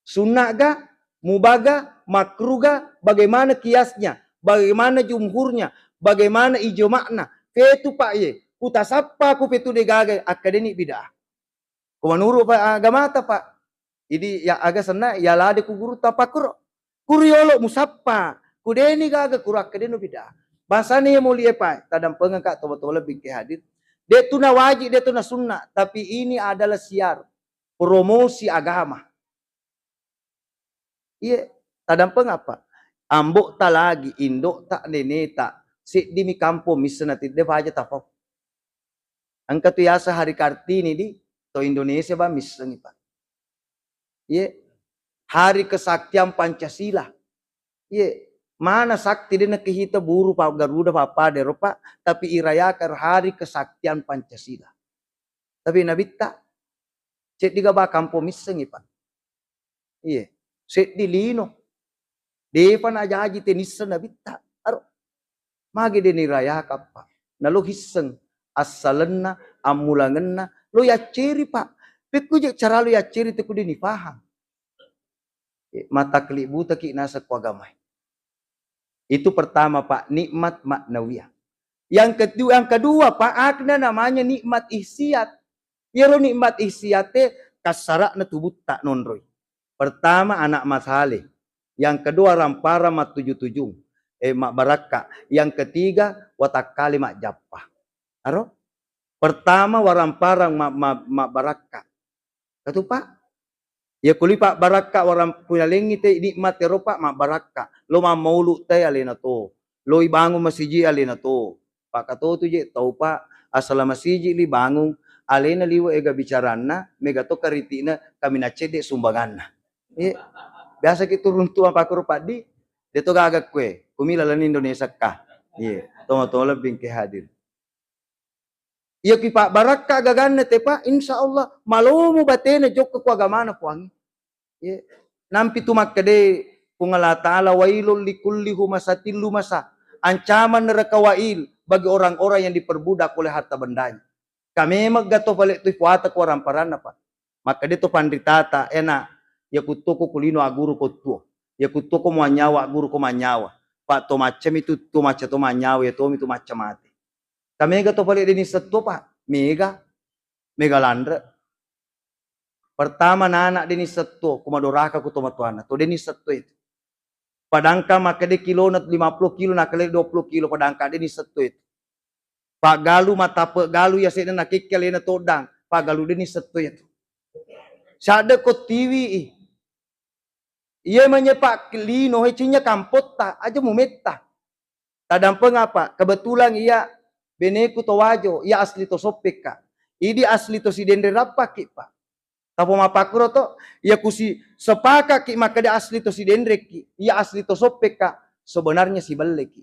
Sunnah ga, mubaga, makruh ga, bagaimana kiasnya, bagaimana jumhurnya, bagaimana ijma'na. Fetu Pak ye, kutasapa ku fetu degaga akademik bidah. Ku menurut Pak agama ta Pak. Jadi ya agak sana ya lade ku guru tapakur. Kuriolo musapa, ku deni gaga ku akademik bidah. Bahasane yang mulia Pak, tadam pengangkat tobat lebih ke hadir. Dia tu na wajib, dia tu na sunnah, tapi ini adalah siar promosi agama. Iya, tadam pengapa? Ambok tak lagi, indok tak nene tak. Si di mi kampung misalnya tidak aja tapok. Angkat tu yasa hari Kartini di to Indonesia ba misalnya Pak. Iya, hari kesaktian Pancasila. Iya, mana sakti dia nak kita buru Pak Garuda Pak Pak, tapi irayakan hari kesaktian Pancasila. Tapi nabi tak. Cek diga ba kampung misalnya Pak. Iya. Set di lino. Depan aja haji tenisa nabita. Aro. Magi deni raya Pak. Nalo hiseng. Asalenna, amulangenna. Lo ya ciri Pak. Peku je cara lo ya ciri teku deni paham. Mata kelip buta ki nasa kuagamai. Itu pertama Pak. Nikmat maknawiyah. Yang kedua Pak. Akna namanya nikmat ihsiyat. Ya lo nikmat ihsiyate kasarak na tubut tak nonroy. Pertama anak Mas Haleh. Yang kedua rampara mak 77. Mak Baraka. Yang ketiga watakali mak Japah. Aro? Pertama waramparang mak Baraka. Katu Pak. Ya kuli Pak Baraka waram punya lengi te nikmat tero Pak mak Baraka. Lo ma maulu te alena to. Lo ibangun masiji alena to. Pak kato tu je tau Pak asal masiji li bangun alena liwa ega bicarana mega to karitina kami na cedek sumbanganna. Biasa kita turun tua Pak Kurupadi, dia tu gagak kue, kumilalan Indonesia kah? Iya, toma lebih ke hadir. Iya ki Pak Baraka gaganna te Pak, insya Allah malumu batena jok ke kuagamana puangi. Iya, nampi tu makkade pungala ta'ala wailul likulli humasatil lumasa. Ancaman neraka wail bagi orang-orang yang diperbudak oleh harta bendanya. Kami magato balik tu kuata ku ramparana Pak. Maka dia tu pandritata enak. Ya kutoko kulino aguru kotuo. Ya kutoko manyawa aguru ko manyawa. Pak to macam itu to macam to manyawa ya to itu macam mati. Kami ga to balik dini seto Pak. Mega landra. Pertama anak dini seto kumadoraka ku to matuana. To dini seto itu. Padangka maka de kilo nat 50 kilo nakale 20 kilo padangka dini seto itu. Pak galu mata pe galu ya sedena nakikkel na todang. Pak galu dini seto itu. Sada ko TV. Ia menyepak lino hecinya kampot ta aja mumeta. Tadam pengapa? Kebetulan ia beneku to wajo, ia asli to sopeka. Idi asli to si dendre rapaki Pak. Tapo mapakuro to, ya kusi sepaka ki maka dia asli to si dendrek ki, ya asli to sopek ka, sebenarnya si belle ki.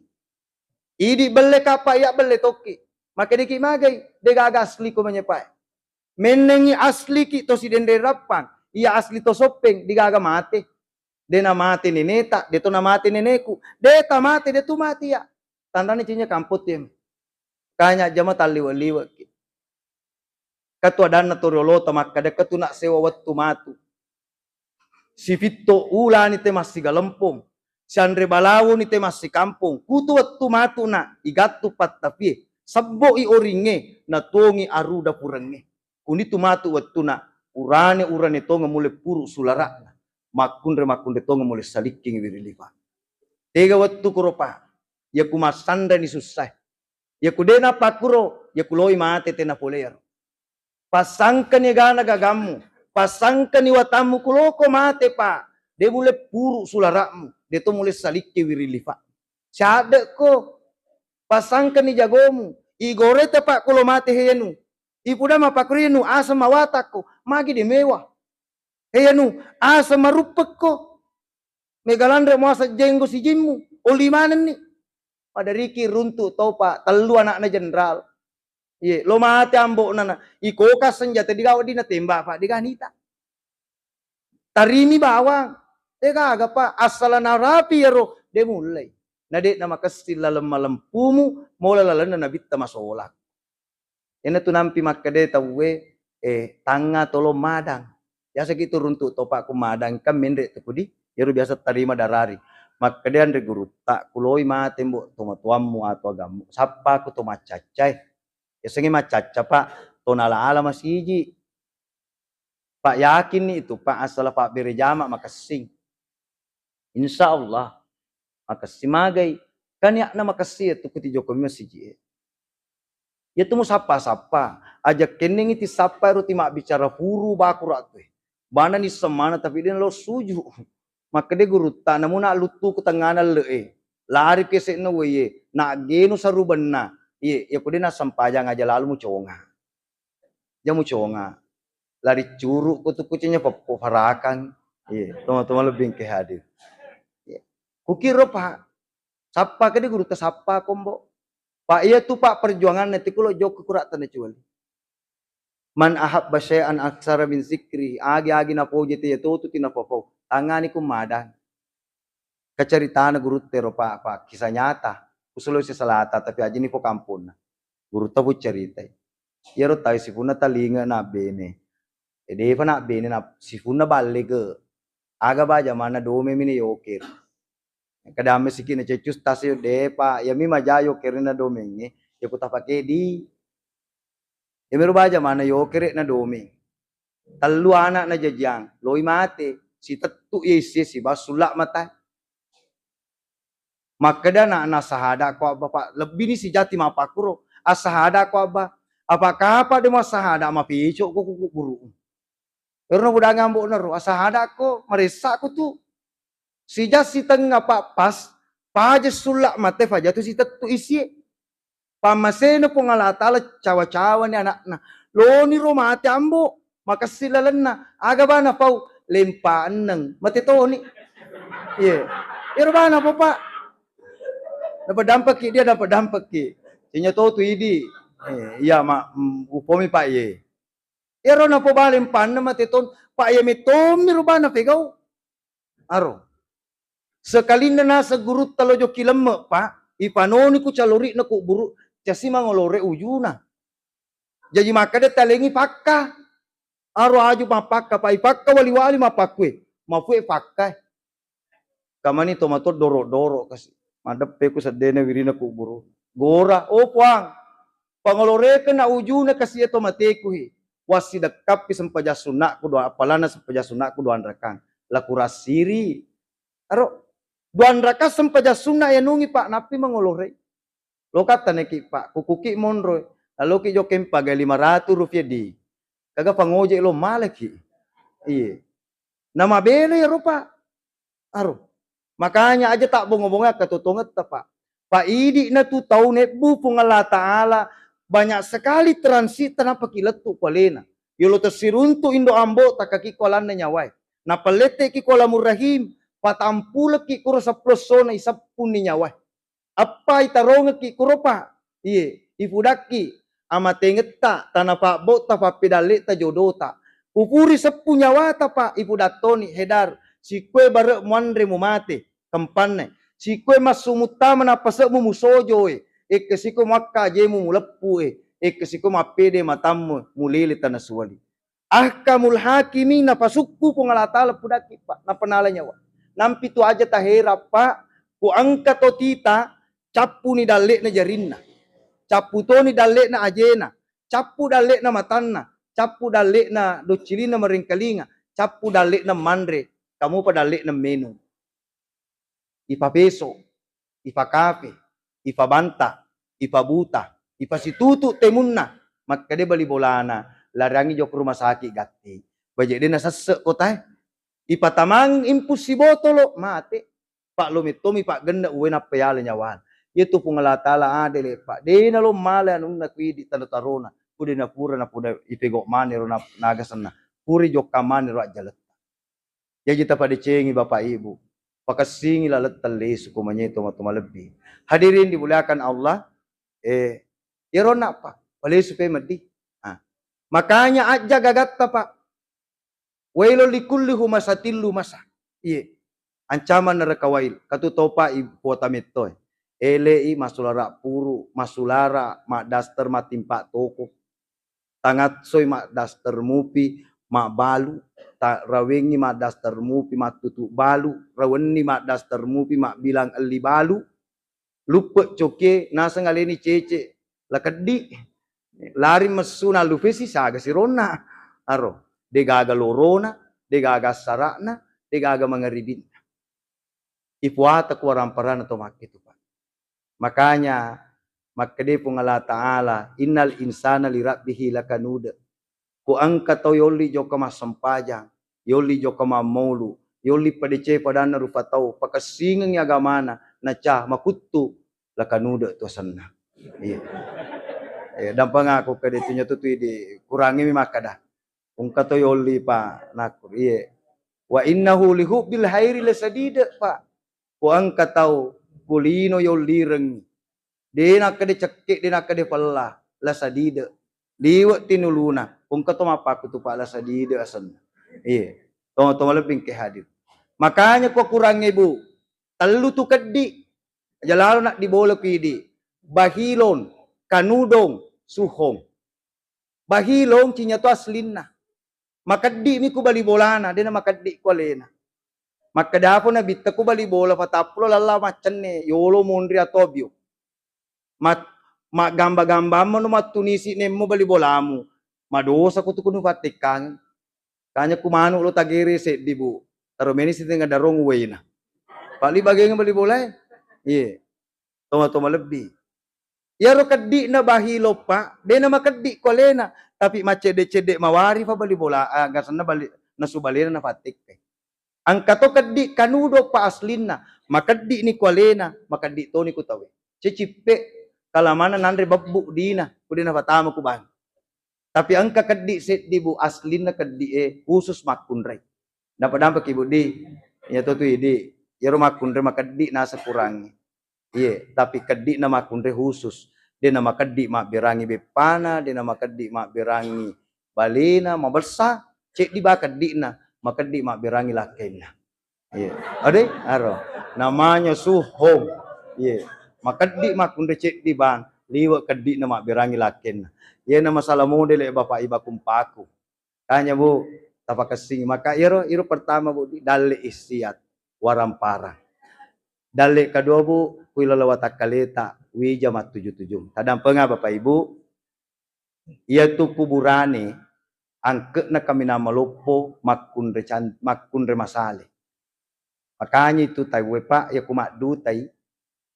Idi belle kapa ya belle toki, maka dia ki magai, dia gaga asli ko menyepai. Menengi asli ki to si dendrek rapan, ya asli to sopeng, dia gaga mate. Dia na mate neneta, dia to na mate neneku, dia ta mate, dia tu mati ya. Tandanya cinya kamput ya. Kanya jama taliwa-liwa ki. Katu adana torolo maka de katu nak sewa wattu matu. Si Fitto ula ni te masih galempong. Si Andre Balawo ni te masih kampung. Kutu wattu matu na igatu pattapi. Sabbo i oringe na tongi aruda purenge. Kunitu matu wattu na urane tonga mule puru sulara. Makunde tonga mule saliking wirilipa. Tega wattu kuropa. Ya kumasanda ni susah. Ya kudena pakuro. Ya kuloi mate tena polear. Pasangkan ni gana gagamu, pasangkan ni watamu kuloko mate pa, dia mulai puru sularamu, dia tu mulai saliki wirilifa. Syada ko, pasangkan ni jagomu, igorete pak kulo mate heyanu, ipuda mapakrienu asa mawatako, magi di mewah. Heyanu asa marupek ko, megalandre muasa jenggo si jimmu, olimanan ni, pada riki runtu topa, telu anaknya jenderal. Ye, lo mati ambok nana, ikoka senjata digawa dina tembak pak, diganita. Tarimi bawang, tega aga pak, asalan rapi ya roh, dia mulai. Nadek nama kestil lalem malempumu, mola lalan na bitta masolak. Ena tu nampi makade tawe, tanga tolo madang. Biasa gitu runtuk topak ku madang, kan mendek tukudi, ya biasa terima darari. Makade andre guru tak kuloi mati mbok tuamu atau agamu, sapa ku to macacai. Ya sengi macaca pak, tonala ala masiji. Pak yakin nih itu, pak asal pak berjama makasing. Insya Allah, makasih magai. Kan ya na makasih itu kuti Jokowi masiji. Ya tuh sapa-sapa, ajak kening iti sapa ruti mak bicara huru baku ratwe. Bana ni semana tapi dia lo suju. Maka dia guru ta namun nak lutu ke tengana le. Lari ke sekno weye, nak genu sarubanna. Iya, ya kudina sampajang aja lalu mu conga. Ya mu conga. Lari curug kutu-kucinya peparakan. Iya, teman-teman lebih ke hadir. Iya. Kukira pak, sapa ke dia guru ta sapa kombo. Pak iya tuh pak perjuangan nanti kulo jauh kekuratan cuali. Man ahab basyai'an aksara bin zikri, agi na po jete ya tuh tina popo. Tangani kumadan. Keceritaan guru tero pak kisah nyata. Sulawesi Selatan tapi aja nih po kampung. Guru tahu cerita. Ya ro tahu si puna talinga na bene. Ede pa na bene na si puna balik ke. Aga ba mana dome mini yokir. Kadame sikin na cecus tasyo de pa yami majayo kirina domengi. Ya kuta pakai di. Ya meru ba mana yokir na dome. Telu anak na jajang. Loi mate. Si tetu isi si basulak mata. Maka dia nak sahada ko bapak lebih ni si jati mapakuro asahada ko aba apakah apa dia sahada ma pico ko guru karena budak ngambok nero asahada ko meresa ko tu si jati tengah pak pas paje sulak mate faja tu si tetu isi pamaseno ko ngalatala cawa-cawa ni anak na lo ni romate ambo maka silalenna aga ba na pau lempaan nang mate to ni iya irba na po pak. Dapat dampak ki. Sinya to tu idi. Iya mak upomi pak ye. Ero na po balim pan na matiton pak ye mitomi rubana pegau. Aro. Sekali na nasa guru talojo kilem pak. Ipanoni ku calori na ku buru. Casi mangolore ujuna. Jadi maka de talengi pakka. Aro aju mapakka pa ipakka wali-wali mapakwe. Mafue pakka. Kamani tomato doro-doro kasi. Madep ku sedene wirina ku buru. Gora, puang. Pangoloreke na ujuna kasi ito mateku hi. Wasi dekap sempaja sunak ku doa apalana sempaja sunak ku doan rekang. Lakura siri. Aro, doan raka sempaja sunak ya nungi pak napi mangolore. Lo kata neki pak, kukuki monroy. Lalu ki jokem pagai 500 rupiah di. Kaga pangojek lo maleki. Iya. Nama bele ya rupa. Aro. Makanya aja tak bongong-bongong ketutunget pak. Pak idi na tu tahu nebu pung Allah Ta'ala banyak sekali transit tanpa kiletu palena. Yolo tersiruntu indo ambo takaki kolan na nyawai. Na palete ki kolamur rahim patampula ki kuro sa prosona isapun ni nyawai. Apa itaronga ki kuropa. Iye, ifudaki amatengeta tanapa bota pa pedale ta jodota. Upuri sepu nyawa ta pa ipudatoni hedar. Si kue bare muandre mu mate kempanne. Si kue masumuta manapa se mu musojo ke siko makka jemu muleppu ke siko mapede matamu mulili tanasuali. Ahkamul hakimi na pasukku pengalatala pudaki pak na penala nyawa. Nampi tu aja tahera pak ku angkat to tita capu ni dalek na jarinna. Capu to ni dalek na ajena. Capu dalek na matanna. Capu dalek na docilina meringkalinga. Capu dalek na mandre. Kamu pa dalek na menu. Ipa peso. Ipa kafe. Ipa banta. Ipa buta. Ipa situtu temunna. Makade bali bolana. Larangi jok rumah sakit gati. Bajak dia nasasek kota. Ipa tamang impus si botolo. Mate. Pak lo mitomi pak genda uwe na payala nyawan. Itu pungalatala adele pak. Dena lo mala nung nakwidi talutarona. Pude na pura na pude ipegok mani ro na nagasana. Puri jok kamani ro ajalet. Ya jita pada cengi bapak ibu. Pakasingi lalat tali suku manyeto matuma lebih. Hadirin dimuliakan Allah. Iro nak pak. Boleh supaya medi. Makanya aja gagatta pak. Wailul likulli humasatillu masa. Iya. Ancaman neraka wail. Katutopa ibu kota metoi. Elei masulara puru. Masulara mak daster matimpa toko. Tangat soy mak daster mupi. Mak balu. Rawengi mak daster mupi mak tutu balu. Rawengi mak daster mupi mak bilang eli balu. Lupa coke. Nasa ngaleni cece. Lakadi. Lari mesuna lufesi saga si rona. Aro. Degaga lorona. Degaga sarakna. Degaga mengeribin. Ipuata kuaramparan atau makitu pak. Makanya makade pung Allah Ta'ala innal insana li rabbihi lakanuda. Ku angkat to yoli joka mas sempajang, yoli joka mamolu, yoli padece padana rufatau pakasingeng agamana na cah makutu lakanuda to sanna. Iya. Dan pangako kade tunya tutu di kurangi mi makada. Kung kato yoli pa nakur iya. Wa innahu lihubbil hairi lasadida pak. Ku angkat tau kulino yolireng. Dena kade cekik dena kade pala lasadida. Liwat tinuluna. Kung kato mapaku tu pak lasadida asan. Iya. Tong lebih ke hadir. Makanya ku kurang ibu. Telu tu kedi. Jalalo nak dibola kidi. Bahilon, kanudong, suhong. Bahilong cinya tu aslina. Makadi mi ku bali bolana. Dena makadi ku alena. Makadapo na bitta ko bali bola pataplo lala macenne yolo mondri atobyo. Gamba-gamba mo no matunisi nemo bali bolamu. Madosa ko to kuno patikang. Kanya kumano lo tagiri se dibu. Taro meni si nga darong uwe na. Pali bagay nga bali bola eh. Iya. Toma lebih. Yaro kadi na bahilo pa. De na makadi ko lena. Tapi macede-cede mawari pa bali bola. Gasan na bali nasubalina na patik eh. Ang kato kadi kanudo pa aslina, makadi ni kwalena, makadi to ni kutawe. Cicipe kalamana nandre babbu dina, kudina patama kuban. Tapi ang kakadi set dibu aslina kadi khusus makunray. Dapat ibu di, ya to di, yaro makunray makadi nasa kurangi. Iya, tapi kadi na makunray khusus. Dia na makadi mabirangi bepana, dia na makadi mabirangi balena, mabalsa, cek di bakadi na. Maka di mak berangi lakinya. Iya. Ade, aro. Namanya suhong. Iya. Maka di mak kundecek di bang. Liwat kedi na mak berangi lakinya. Iya na masalah model bapak iba kumpaku. Kanya bu, tapak kesing. Maka iro pertama bu, dale isiat. Warampara. Dale kedua bu, kuilalawata kaleta. Wija mat 77. Tadang penga bapak ibu. Ia tu kuburane. Angke na kami na malopo makundre masale. Makanya itu tay wepa ya kumakdu tay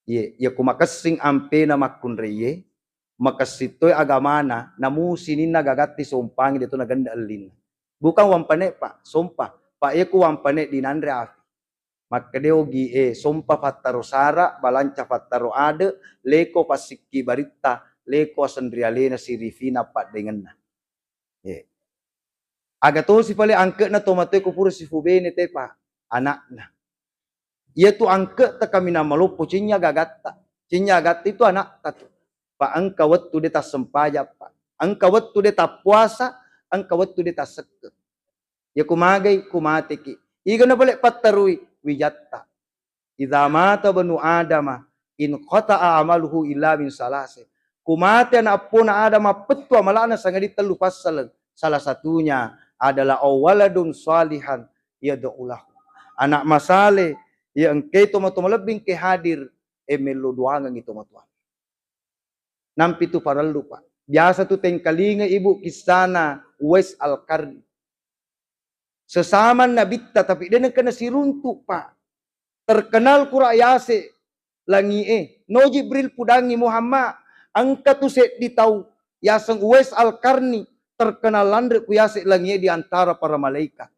ya kumakasing ampe na makundre ye makasitoy agamana na musinin nagagati sompangi dito naganda alin. Bukan wampane pa sompa pa ya ku wampane dinandre afi. Makadeo gi sompa fattaro sara balanca fattaro ade leko pasiki barita leko asandrialena sirifina pat dengan na. Aga to si pale angke na tomatoy ko puro si fubene te pa anak na. Ia tu angke ta kami na malupo cinya gagatta. Cinya gatta itu anak ta tu. Pa angka wattu de ta sempaja pa. Angka wattu de ta puasa, angka wattu de ta seke. Ya kumagay kumate ki. Iga na pale patarui wijatta. Idza mata banu adama in qata'a amaluhu illa min salase. Kumate na apuna adama pettu amalana sangadi telu pasal. Salah satunya adalah awaladun salihan yad'ulahu. Anak masale yang keto matumalabing ke hadir meloduangan itu matuan. Nampi tu parallu pa. Biasa tu tengkalinga ibu kisana Uwais Al-Qarni. Sesaman nabitta tapi dia kena siruntuk pa. Terkenal kurayase langi no Jibril pudangi Muhammad angka tu set ditau yasang Uwais Al-Qarni terkenal landre kuyase langi di antara para malaikat.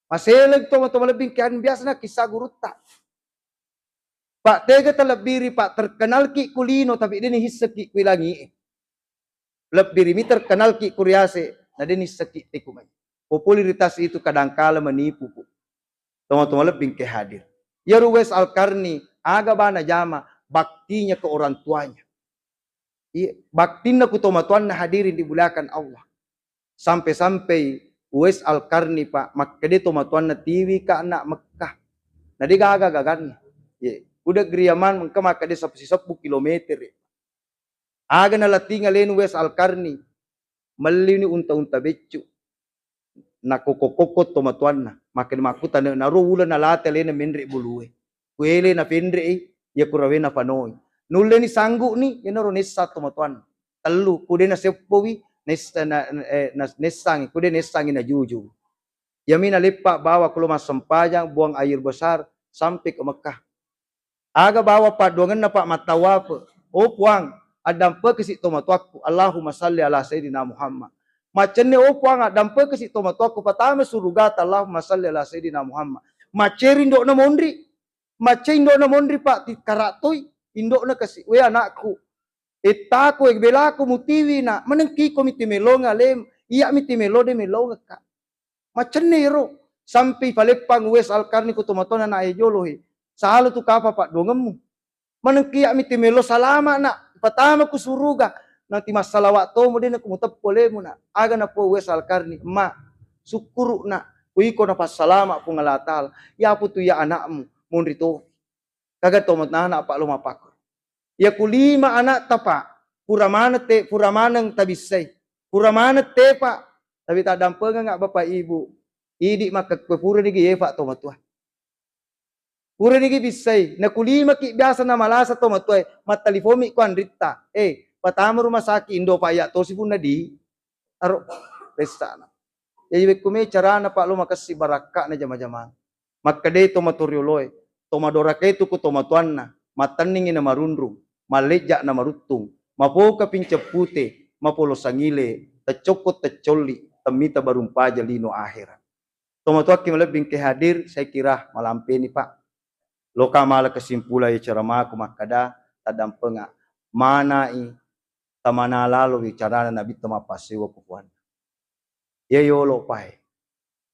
Maselag to lebih kian biasa na kisah gurutta. Pak tega talabiri pak terkenal ki kulino tapi dia ni hissa ki kuilangi. Lebih mi terkenal ki kuriase na dia ni sakit tikumai. Popularitas itu kadangkala menipu po. Toma-toma lebih ke hadir. Ya Uwais Al-Qarni aga bana jama baktinya ke orang tuanya. Baktina ku tomatuan na hadirin dibulakan Allah. Sampai-sampai Uwais Al-Qarni pak makkade tomatuan na tiwi ka anak Mekkah. Na di gagan. Udah geriaman mengka makkade 10 kilometer. Aga na latinga len Uwais Al-Qarni malini unta-unta beccu. Na kokokokot tomatuan na. Makin makutan na ro ulan na late len na menre buluwe. Kuele na pendre ya kurawe na panoi. Nulle ni sanggu ni yenoro nessa tomatuan. Telu kude na sepowi nesangi kude nesangi na juju. Yamina lepa bawa ke rumah sempajang buang air besar sampai ke Mekah. Aga bawa paduangan na pak matawapa. Oh puang adampa kesi tomatuaku. Allahumma salli ala sayyidina Muhammad. Macam ni oh puang adampa kesi tomatuaku patama surugata Allahumma salli ala sayyidina Muhammad. Macerin dok na mondri. Macerin dok na mondri pak karatoi. Indok na kasi, we anakku. Etako, belaku mutiwi na. Menengki ko mitimelo nga lem. Iya mitimelo de melo nga ka. Macam ni ro. Sampai palepang Uwais Al-Qarni ko tumatona na ayolohi. Sahalo tu kapa pak dongemu. Menengki iya mitimelo salama na. Patama ko suruga. Nanti masalawat to mo din na kumutap polemo na. Aga na po Uwais Al-Qarni. Ma, sukuru na. Uy ko na pasalama po ngalatal. Ya po tu ya anakmu. Munrito. Kagat tomat na anak pak lumapak. Ya kulima anak tapa. Puramanang tabisay. Puramanat te pak. Tapi tak dampengan ngak bapak ibu. Idi maka pura nigi ye pak tomatua. Pura nigi bisay. Na kulima ki biasa na malasa tomatua. Matalifomi ko andrita. Patama rumah sakit Indo pak ya. Tosi pun na di. Taruh. Resta na. Ya iwek kume cara na pak lumakas si baraka na jama-jama. Maka de tomaturioloy. Tomadora ketu ku tomatuan na. Mataning na marunrung. Maleja na marutung, mapoka pincepute, mapolo sangile, tacokot tacoli, tamita barumpaja lino akhirat. Tomatuak kimalabing kehadir, saya kira malampeni pak. Loka mala kesimpulan ya cerama makada tadampenga manai tamana lalu bicara nabi tamapasewa pupuan. Ya yolo pai,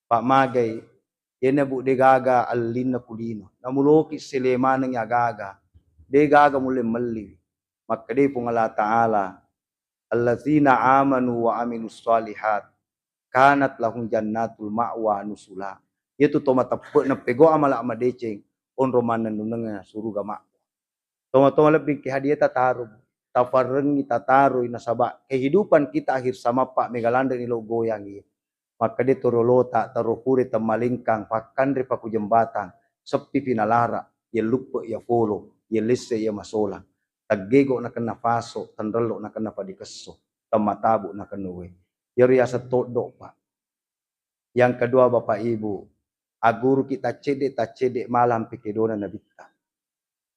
pak magai, ya nebu degaga alina kulino, namuloki selemanang yagaga. De gaga mulai meli. Maka de pun Allah Ta'ala. Allazina amanu wa aminus salihat. Kanat lahum jannatul ma'wa nusula. Itu toma tepe na pego amala amadeceng. On romanan nunanga suruga mak. Toma-toma lebih ke hadiah tataru. Tafarengi tataru inasaba. Kehidupan kita akhir sama pak megalanda ni lo goyang ye. Maka de torolota tarokure tamalingkang pakandre paku jembatan. Sepi pinalara. Ya lupa ya follow. Ya lise ya masola. Taggego na kena faso, tanrelo na kena padikeso, tamatabo na kenuwe. Ya riasa todo pak. Yang kedua bapak ibu, aguru kita cedek malam pikedona nabita.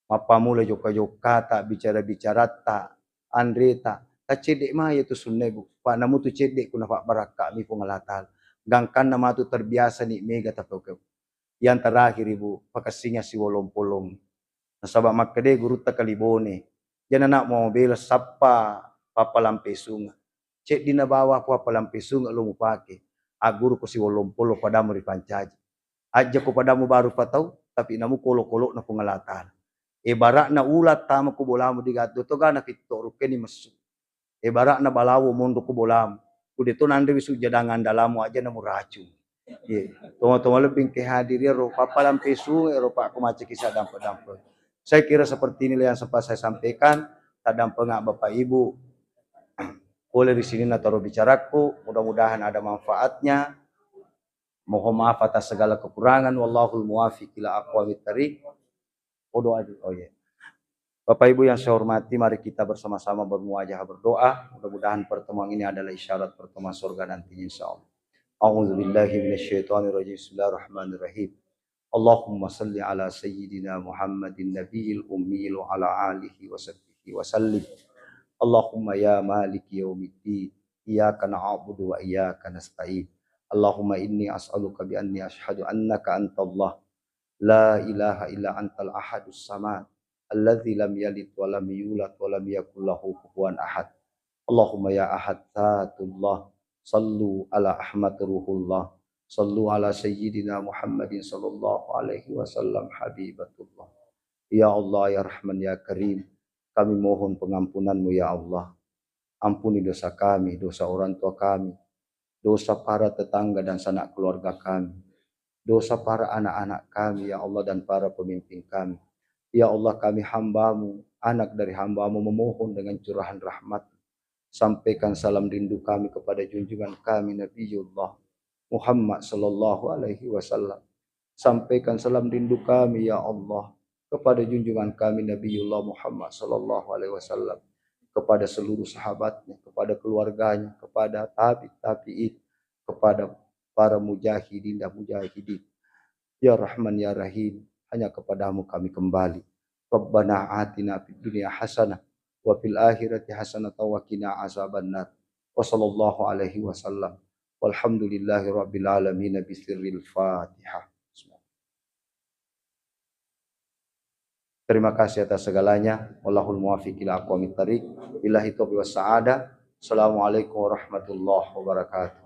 Mapamula joka tak bicara tak, Andreta, tak cedek mah itu sunnebu. Pak namu tu cedek kuna pak baraka mi pengalatal. Gangkan nama tu terbiasa ni mega tapau. Yang terakhir ibu, pakasinya si wolong-polong. Nasabak makade guru takalibone. Jangan nak mau bela sapa papa lampe sunga. Cek di na bawah papa lampe sunga lo mupake. Aguru ko si wolompolo padamu ri pancaji. Aja ko padamu baru patau, tapi namu kolo-kolo na pengalatan. Ibarat na ulat tama ko bolamu digato to gana kitoro keni mesu. Ibarat na balawo mondo ko bolamu. Udah to nande wisu jadangan dalamu aja namu racun. Toma-toma lebih ke hadir ya ro papalam pesu ro pak aku macam kisah dampe-dampe. Saya kira seperti ini yang sempat saya sampaikan. Tadam pengak Bapak Ibu. Boleh di sini nataro bicaraku, mudah-mudahan ada manfaatnya. Mohon maaf atas segala kekurangan. Wallahul muwaffiq ila aqwamit thariq. Oh ya. Bapak Ibu yang saya hormati, mari kita bersama-sama bermuajah berdoa. Mudah-mudahan pertemuan ini adalah isyarat pertemuan surga nantinya insyaallah. A'udzu billahi minasyaitonir rajim. Bismillahirrahmanirrahim. Allahumma salli ala sayyidina Muhammadin nabiyil ummi wa ala alihi wa sahbihi wa sallim. Allahumma ya maliki yaumiddin, iyyaka na'budu wa iyyaka nasta'in. Allahumma inni as'aluka bi anni asyhadu annaka antallah la ilaha illa antal ahadus samad alladzi lam yalid wa lam yulad wa lam yakul lahu kufuwan ahad. Allahumma ya ahad dzatullah, sallu ala ahmad ruhullah, sallu ala sayyidina Muhammadin sallallahu alaihi wasallam habibatullah. Ya Allah ya Rahman ya Karim, kami mohon pengampunanmu ya Allah. Ampuni dosa kami, dosa orang tua kami, dosa para tetangga dan sanak keluarga kami, dosa para anak-anak kami ya Allah dan para pemimpin kami. Ya Allah, kami hambamu, anak dari hambamu memohon dengan curahan rahmat. Sampaikan salam rindu kami kepada junjungan kami Nabiullah Muhammad sallallahu alaihi wasallam. Sampaikan salam rindu kami ya Allah kepada junjungan kami Nabiullah Muhammad sallallahu alaihi wasallam, kepada seluruh sahabatnya, kepada keluarganya, kepada tabi'in, kepada para mujahidin dan mujahidin. Ya Rahman ya Rahim, hanya kepadamu kami kembali. Rabbana atina fid dunya hasanah wa fil akhirati hasanah wa qina azabannar. Wa sallallahu alaihi wasallam. Walhamdulillahi rabbil alamin bisirril Fatihah. Terima kasih atas segalanya. Wallahul muwaffiq ila aqwamit thariq. Billahi taufiq was sa'adah. Assalamualaikum warahmatullahi wabarakatuh.